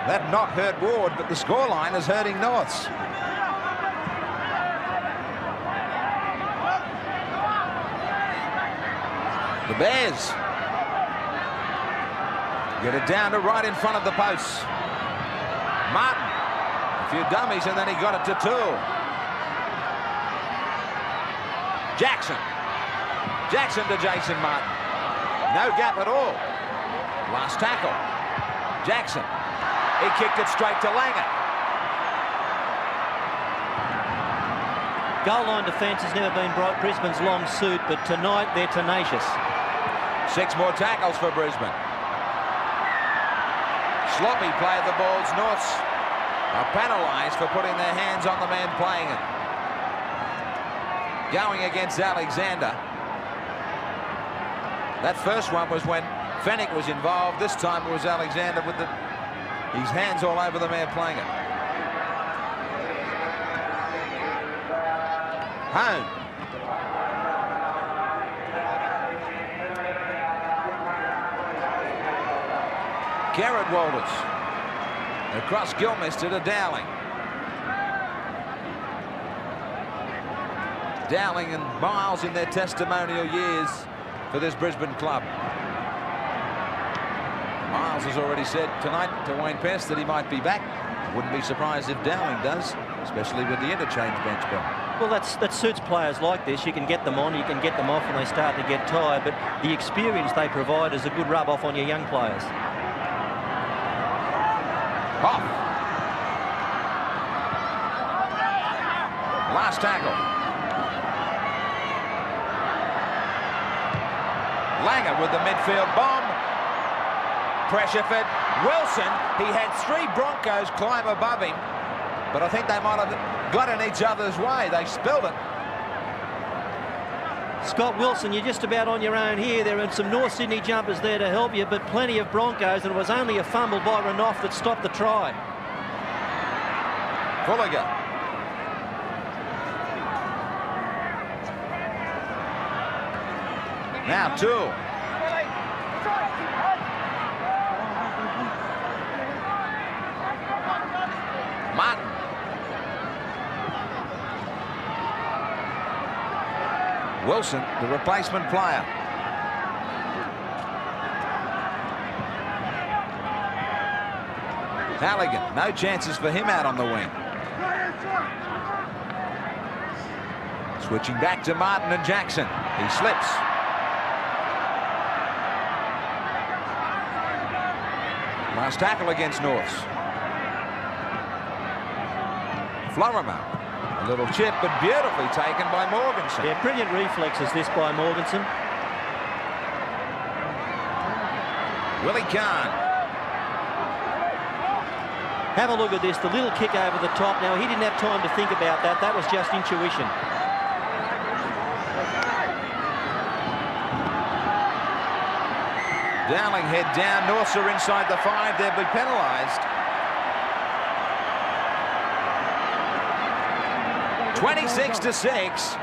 That knock hurt Ward, but the scoreline is hurting Norths. The Bears get it down to right in front of the posts. Martin, a few dummies, and then he got it to Toole. Jackson. Jackson to Jason Martin. No gap at all. Last tackle. Jackson. He kicked it straight to Langer. Goal line defence has never been Brisbane's long suit, but tonight they're tenacious. 6 more tackles for Brisbane. Sloppy play of the balls. Norths are penalised for putting their hands on the man playing it. Going against Alexander. That first one was when Fennick was involved. This time it was Alexander with his hands all over the man playing it. Home. Garrett Walters. Across Gilmister to Dowling. Dowling and Miles in their testimonial years for this Brisbane club. Miles has already said tonight to Wayne Pest that he might be back. Wouldn't be surprised if Dowling does, especially with the interchange bench bill. Well, that suits players like this. You can get them on, you can get them off when they start to get tired, but the experience they provide is a good rub off on your young players. Off. Last tackle. Langer with the midfield bomb. Pressure for Wilson. He had 3 Broncos climb above him, but I think they might have got in each other's way. They spilled it. Scott Wilson, you're just about on your own here. There are some North Sydney jumpers there to help you, but plenty of Broncos, and it was only a fumble by Renouf that stopped the try. Fulliger. Now Toole. Martin. Wilson, the replacement player. Halligan, no chances for him out on the wing. Switching back to Martin and Jackson. He slips. Last tackle against Norths. Florimo. A little chip, but beautifully taken by Morganson. Yeah, brilliant reflexes this by Morganson. Willie Kahn. Have a look at this, the little kick over the top. Now, he didn't have time to think about that. That was just intuition. Dowling head down. Norths are inside the 5. They'll be penalised. 26-6.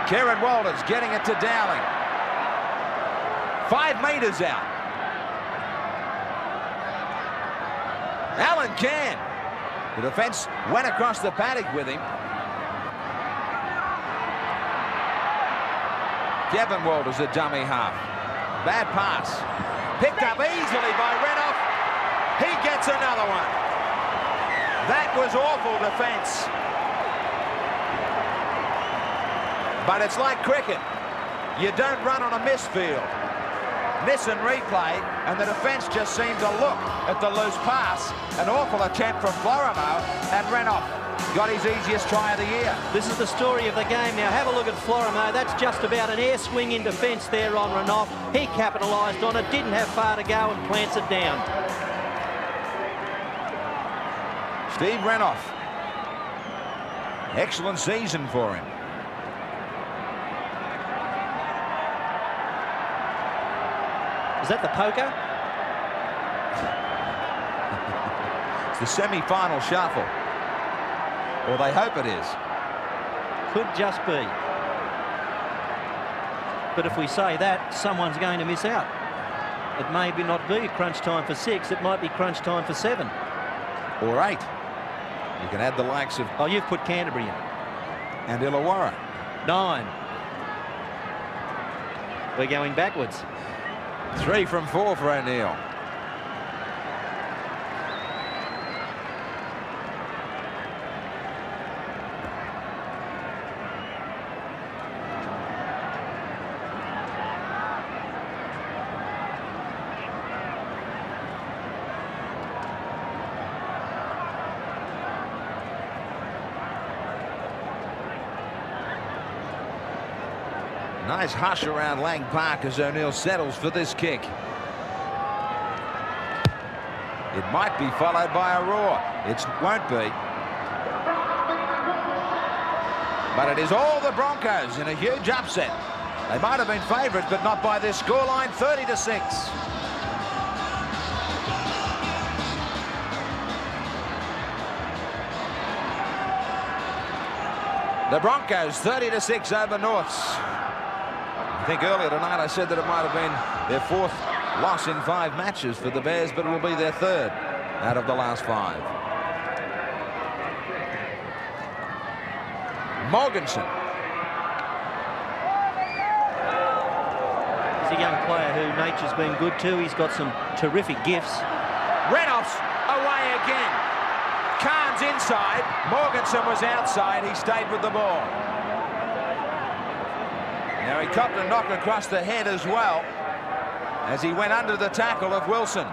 Kieran Walters getting it to Dowling. 5 metres out. Alan Can. The defence went across the paddock with him. Kevin Walters, a dummy half. Bad pass. Picked up easily by Renouf. He gets another one. That was awful defence. But it's like cricket. You don't run on a misfield. Miss and replay, and the defence just seemed to look at the loose pass. An awful attempt from Florimo, and Renouf got his easiest try of the year. This is the story of the game. Now have a look at Florimo. That's just about an air swing in defence there on Renouf. He capitalised on it, didn't have far to go, and plants it down. Steve Renouf. Excellent season for him. Is that the poker? It's the semi-final shuffle. Or they hope it is. Could just be. But if we say that, someone's going to miss out. It may not be crunch time for 6. It might be crunch time for 7. Or 8. You can add the likes of... Oh, you've put Canterbury in. And Illawarra. 9. we're going backwards. 3 from 4 for O'Neill. Nice hush around Lang Park as O'Neill settles for this kick. It might be followed by a roar. It won't be. But it is all the Broncos in a huge upset. They might have been favourites, but not by this scoreline, 30-6. The Broncos 30-6 over Norths. I think earlier tonight I said that it might have been their 4th loss in 5 matches for the Bears, but it will be their 3rd out of the last 5. Morganson. He's a young player who nature's been good to. He's got some terrific gifts. Reynolds away again. Khan's inside. Morganson was outside. He stayed with the ball. Now he copped a knock across the head as well as he went under the tackle of Wilson.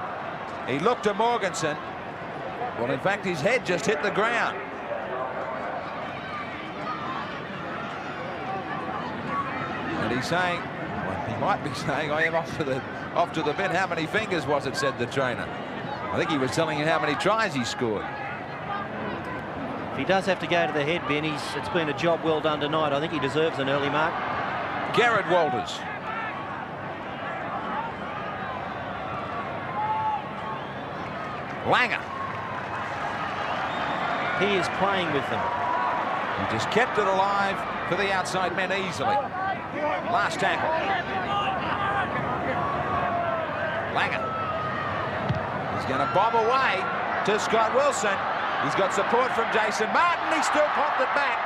He looked to Morganson. Well, in fact, his head just hit the ground. And he's saying, well, he might be saying, I am off to the bin. How many fingers was it, said the trainer. I think he was telling you how many tries he scored. If he does have to go to the head, Ben, it's been a job well done tonight. I think he deserves an early mark. Garrett Walters. Langer. He is playing with them. He just kept it alive for the outside men easily. Last tackle. Langer. He's going to bob away to Scott Wilson. He's got support from Jason Martin. He still popped it back.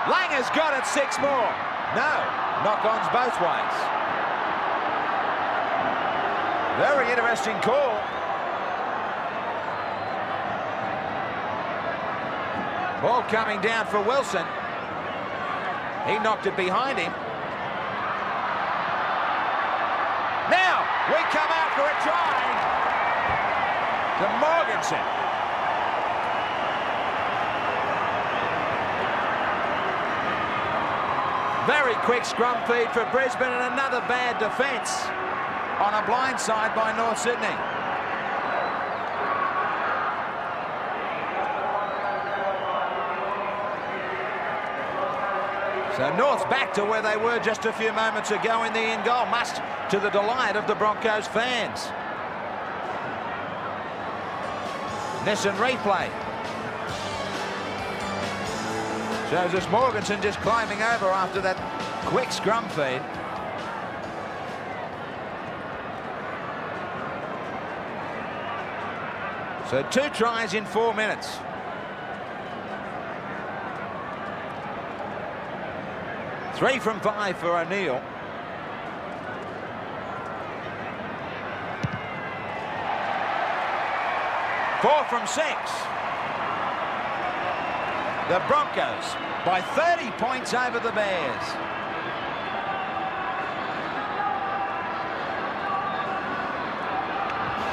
Langer's got it, 6 more. No, knock-ons both ways. Very interesting call. Ball coming down for Wilson. He knocked it behind him. Now we come out for a try to Morganson. Very quick scrum feed for Brisbane, and another bad defence on a blind side by North Sydney. So North's back to where they were just a few moments ago in the in goal, much to the delight of the Broncos fans. Nissan replay. Shows us Morganson just climbing over after that quick scrum feed. So 2 tries in 4 minutes. Three from 5 for O'Neill. Four from 6. The Broncos by 30 points over the Bears.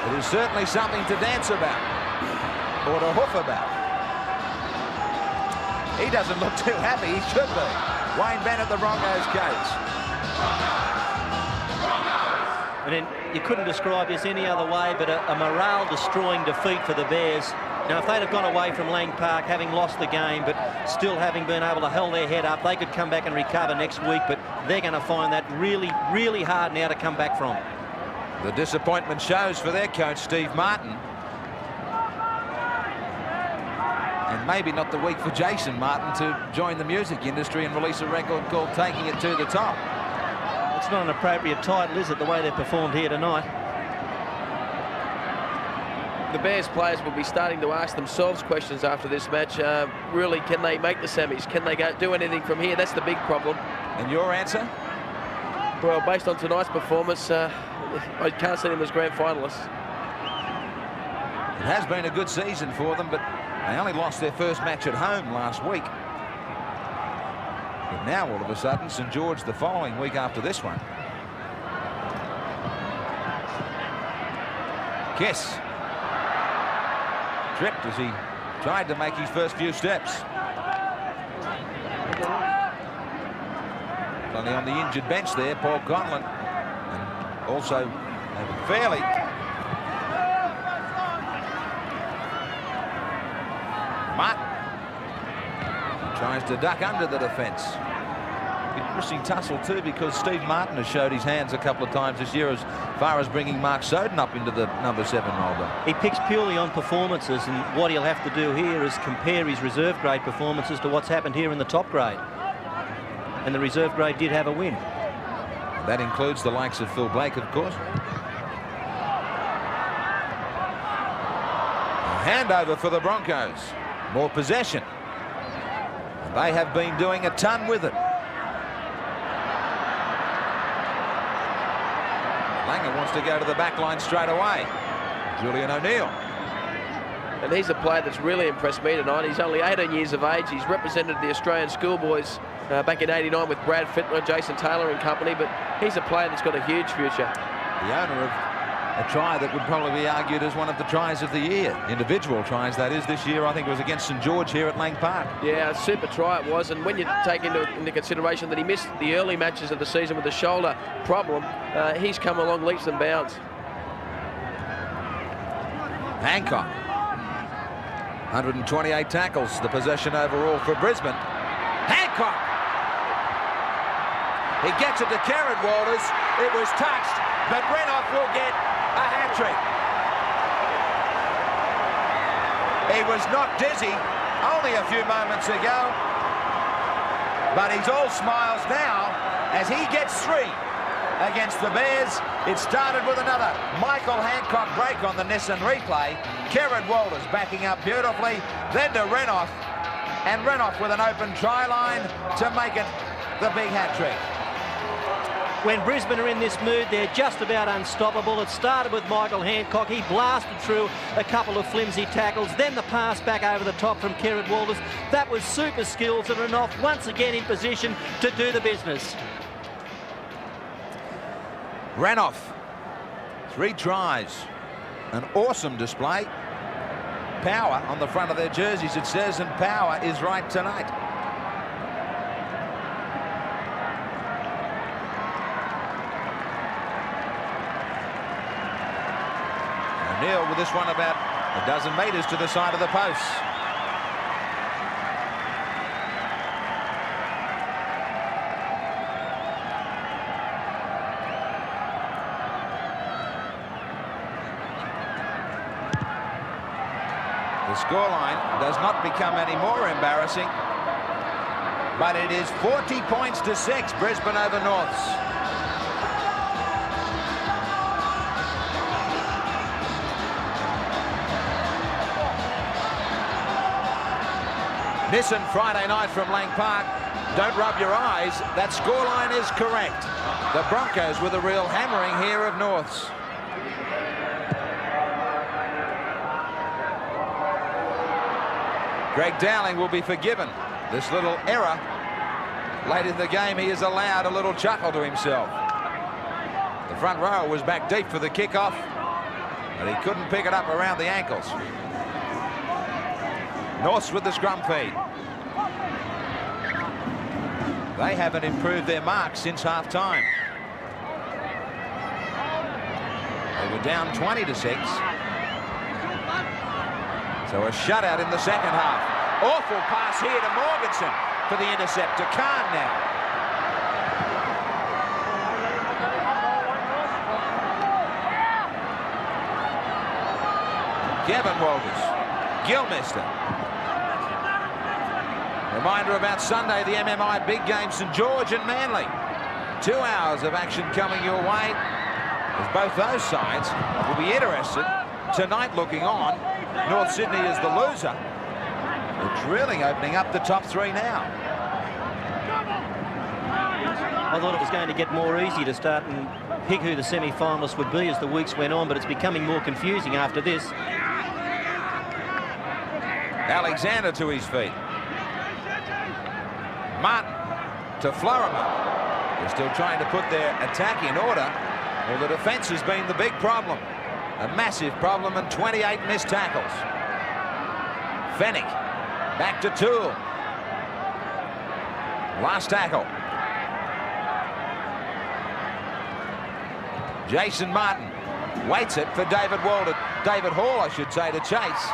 It is certainly something to dance about, or to hoof about. He doesn't look too happy. He should be. Wayne Bennett, the Broncos coach. And then you couldn't describe this any other way but a morale-destroying defeat for the Bears. Now, if they'd have gone away from Lang Park, having lost the game, but still having been able to hold their head up, they could come back and recover next week, but they're going to find that really, really hard now to come back from. The disappointment shows for their coach, Steve Martin. And maybe not the week for Jason Martin to join the music industry and release a record called Taking It to the Top. It's not an appropriate title, is it, the way they've performed here tonight? The Bears players will be starting to ask themselves questions after this match. Really, can they make the semis? Can they do anything from here? That's the big problem. And your answer? Well, based on tonight's performance, I can't see them as grand finalists. It has been a good season for them, but they only lost their first match at home last week. But now, all of a sudden, St George the following week after this one. Kiss. Tripped as he tried to make his first few steps. Only on the injured bench there, Paul Conlon. And also David Fairley. Martin tries to duck under the defence. Interesting tussle too, because Steve Martin has showed his hands a couple of times this year as far as bringing Mark Soden up into the number 7 role. He picks purely on performances, and what he'll have to do here is compare his reserve grade performances to what's happened here in the top grade. And the reserve grade did have a win. That includes the likes of Phil Blake, of course. A handover for the Broncos. More possession. And they have been doing a ton with it. Langer wants to go to the back line straight away. Julian O'Neill. And he's a player that's really impressed me tonight. He's only 18 years of age. He's represented the Australian schoolboys back in '89 with Brad Fittler, Jason Taylor and company, but he's a player that's got a huge future. The owner of a try that would probably be argued as one of the tries of the year. Individual tries, that is, this year. I think it was against St George here at Lang Park. Yeah, a super try it was, and when you take into consideration that he missed the early matches of the season with a shoulder problem, he's come along leaps and bounds. Hancock. 128 tackles, the possession overall for Brisbane. Hancock! He gets it to Kerrod Walters. It was touched, but Renouf will get a hat-trick. He was knocked dizzy only a few moments ago, but he's all smiles now as he gets 3 against the Bears. It started with another Michael Hancock break on the Nissan replay. Kerrod Walters backing up beautifully, then to Renouf, and Renouf with an open try line to make it the big hat-trick. When Brisbane are in this mood, they're just about unstoppable. It started with Michael Hancock. He blasted through a couple of flimsy tackles, then the pass back over the top from Kerrod Walters. That was super skills, and Renouf once again in position to do the business. Renouf, 3 tries, an awesome display. Power on the front of their jerseys, it says, and power is right tonight. O'Neill with this one about a dozen metres to the side of the post. The scoreline does not become any more embarrassing, but it is 40 points to 6, Brisbane over Norths. Nissan Friday night from Lang Park. Don't rub your eyes, that scoreline is correct. The Broncos with a real hammering here of Norths. Greg Dowling will be forgiven this little error. Late in the game, he has allowed a little chuckle to himself. The front row was back deep for the kickoff, but he couldn't pick it up around the ankles. Norths with the scrum feed. They haven't improved their mark since half-time. They were down 20 to 6. So a shutout in the second half. Awful pass here to Morganson for the intercept to Khan now. Kevin Walters, Gilmester. Reminder about Sunday, the MMI big game, St George and Manly. 2 hours of action coming your way, as both those sides will be interested. Tonight looking on, North Sydney is the loser. It's really opening up the top 3 now. I thought it was going to get more easy to start and pick who the semi-finalists would be as the weeks went on, but it's becoming more confusing after this. Alexander to his feet. Martin to Florimer. They're still trying to put their attack in order. Well, the defence has been the big problem. A massive problem, and 28 missed tackles. Fennick back to Toole. Last tackle. Jason Martin waits it for David Hall, I should say, to chase.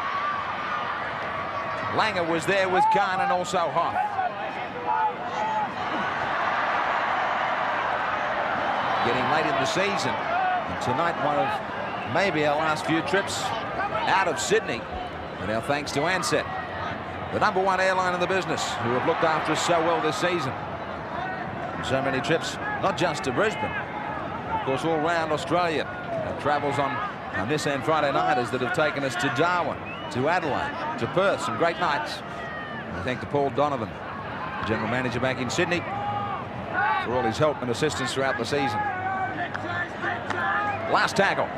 Langer was there with Khan and also Hoff. Getting late in the season, and tonight one of maybe our last few trips out of Sydney, and our thanks to Ansett, the #1 airline in the business, who have looked after us so well this season. And so many trips, not just to Brisbane, of course all round Australia. Our travels on this and Friday nighters that have taken us to Darwin, to Adelaide, to Perth, some great nights. I thank to Paul Donovan, the general manager back in Sydney, for all his help and assistance throughout the season. Last tackle.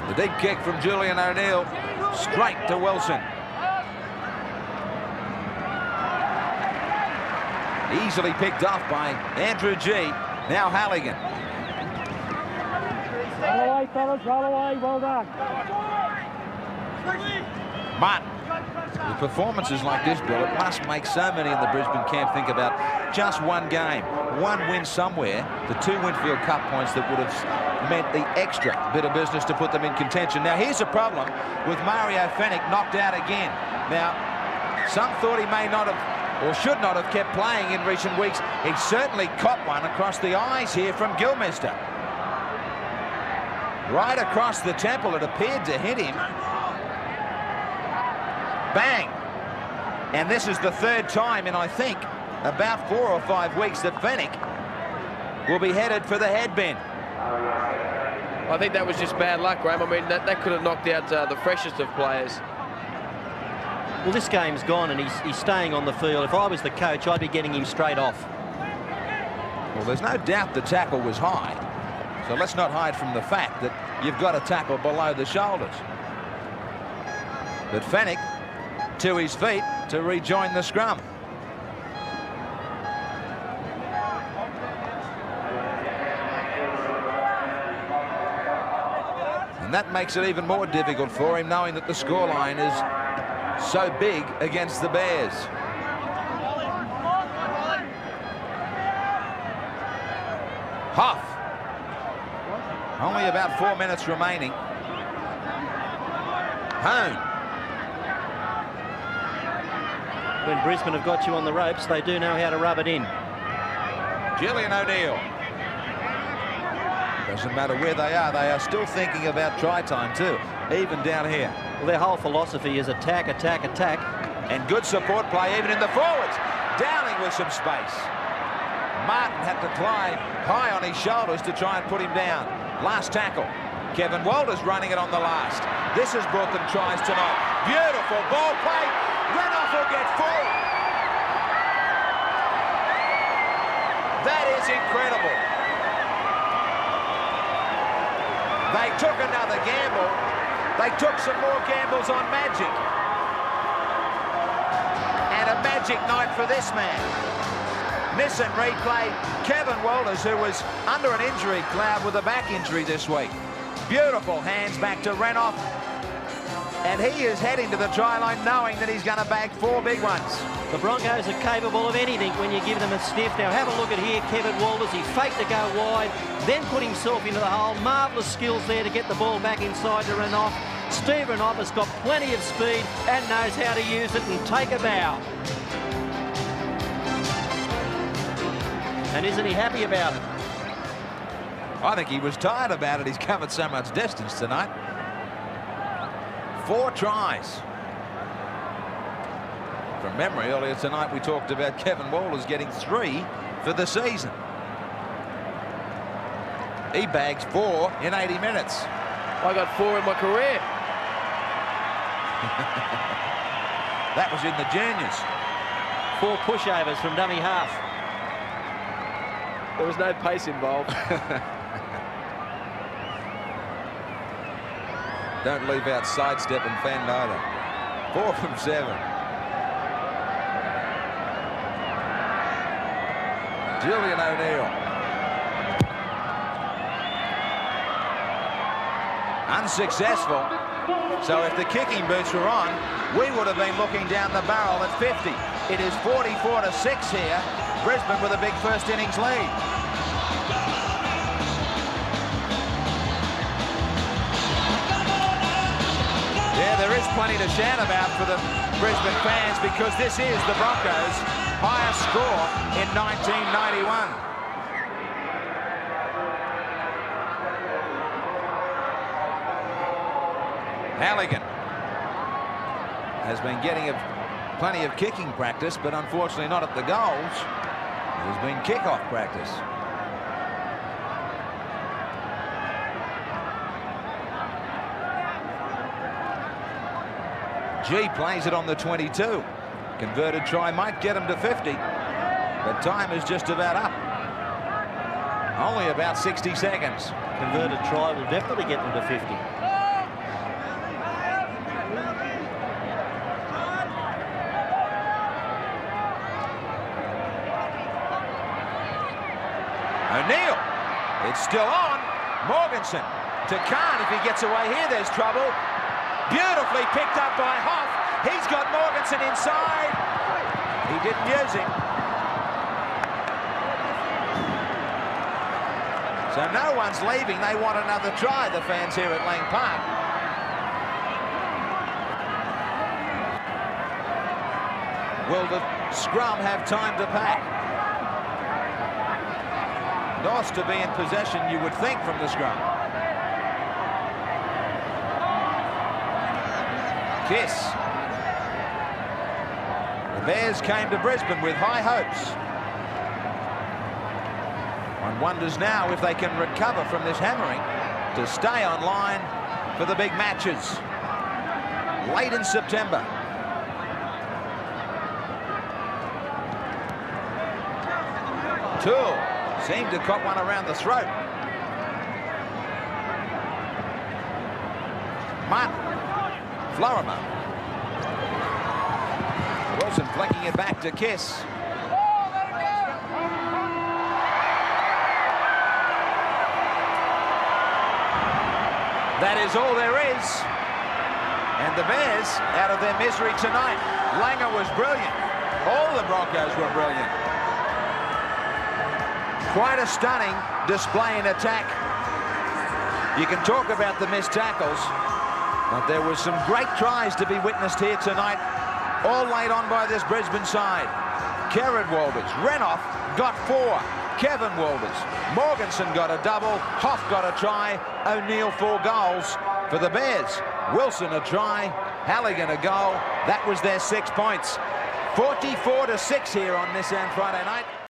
The deep kick from Julian O'Neill, straight to Wilson. Easily picked off by Andrew G. Now Halligan. Roll away, fellas, roll away, well done. Martin. With performances like this, Bill, it must make so many in the Brisbane camp think about just one game, one win somewhere, the 2 Winfield Cup points that would have meant the extra bit of business to put them in contention. Now, here's a problem with Mario Fennick knocked out again. Now, some thought he may not have or should not have kept playing in recent weeks. He certainly caught one across the eyes here from Gilmister. Right across the temple, it appeared to hit him. Bang! And this is the 3rd time in, I think, about 4 or 5 weeks that Fennick will be headed for the headbin. I think that was just bad luck, Graham. I mean, that could have knocked out the freshest of players. Well, this game's gone and he's staying on the field. If I was the coach, I'd be getting him straight off. Well, there's no doubt the tackle was high. So let's not hide from the fact that you've got to tackle below the shoulders. But Fennick to his feet to rejoin the scrum. And that makes it even more difficult for him, knowing that the scoreline is so big against the Bears. Hoff. Only about 4 minutes remaining. Hone. When Brisbane have got you on the ropes, they do know how to rub it in. Gillian O'Neill. Doesn't matter where they are still thinking about try time too, even down here. Well, their whole philosophy is attack, attack, attack. And good support play even in the forwards. Downing with some space. Martin had to climb high on his shoulders to try and put him down. Last tackle. Kevin Walters running it on the last. This has brought them tries tonight. Beautiful ball play. Renoff will get full. That is incredible. They took another gamble. They took some more gambles on Magic. And a magic night for this man. Missing replay, Kevin Walters, who was under an injury cloud with a back injury this week. Beautiful hands back to Renoff. And he is heading to the try line knowing that he's going to bag 4 big ones. The Broncos are capable of anything when you give them a sniff. Now have a look at here, Kevin Walters. He faked to go wide, then put himself into the hole. Marvellous skills there to get the ball back inside to Renoff. Steve Renoff has got plenty of speed and knows how to use it and take a bow. And isn't he happy about it? I think he was tired about it. He's covered so much distance tonight. 4 tries. From memory, earlier tonight we talked about Kevin Walters getting 3 for the season. He bags 4 in 80 minutes. I got 4 in my career. That was in the juniors. 4 pushovers from dummy half. There was no pace involved. Don't leave out sidestep and fend either. 4 from 7. Julian O'Neill. Unsuccessful. So if the kicking boots were on, we would have been looking down the barrel at 50. It is 44-6 here. Brisbane with a big first innings lead. Yeah, there is plenty to shout about for the Brisbane fans because this is the Broncos' highest score in 1991. Halligan has been getting plenty of kicking practice, but unfortunately not at the goals. There's been kick-off practice. G plays it on the 22. Converted try might get him to 50, but time is just about up. Only about 60 seconds. Converted try will definitely get them to 50. O'Neill, it's still on. Morganson to Khan. If he gets away here, there's trouble. Beautifully picked up by Hoff. He's got Morganson inside. He didn't use him. So no one's leaving. They want another try, the fans here at Lang Park. Will the scrum have time to pack? North to be in possession, you would think, from the scrum. Kiss. The Bears came to Brisbane with high hopes. One wonders now if they can recover from this hammering to stay online for the big matches late in September. Toole seemed to cop one around the throat. Martin. Florima. Wilson flicking it back to Kiss. That is all there is. And the Bears out of their misery tonight. Langer was brilliant. All the Broncos were brilliant. Quite a stunning display in attack. You can talk about the missed tackles, but there was some great tries to be witnessed here tonight, all laid on by this Brisbane side. Kerrod Walters, Renouf got 4. Kevin Walters, Morganson got a double, Hoff got a try, O'Neill 4 goals for the Bears. Wilson a try, Halligan a goal. That was their 6 points. 44-6 here on this Friday night.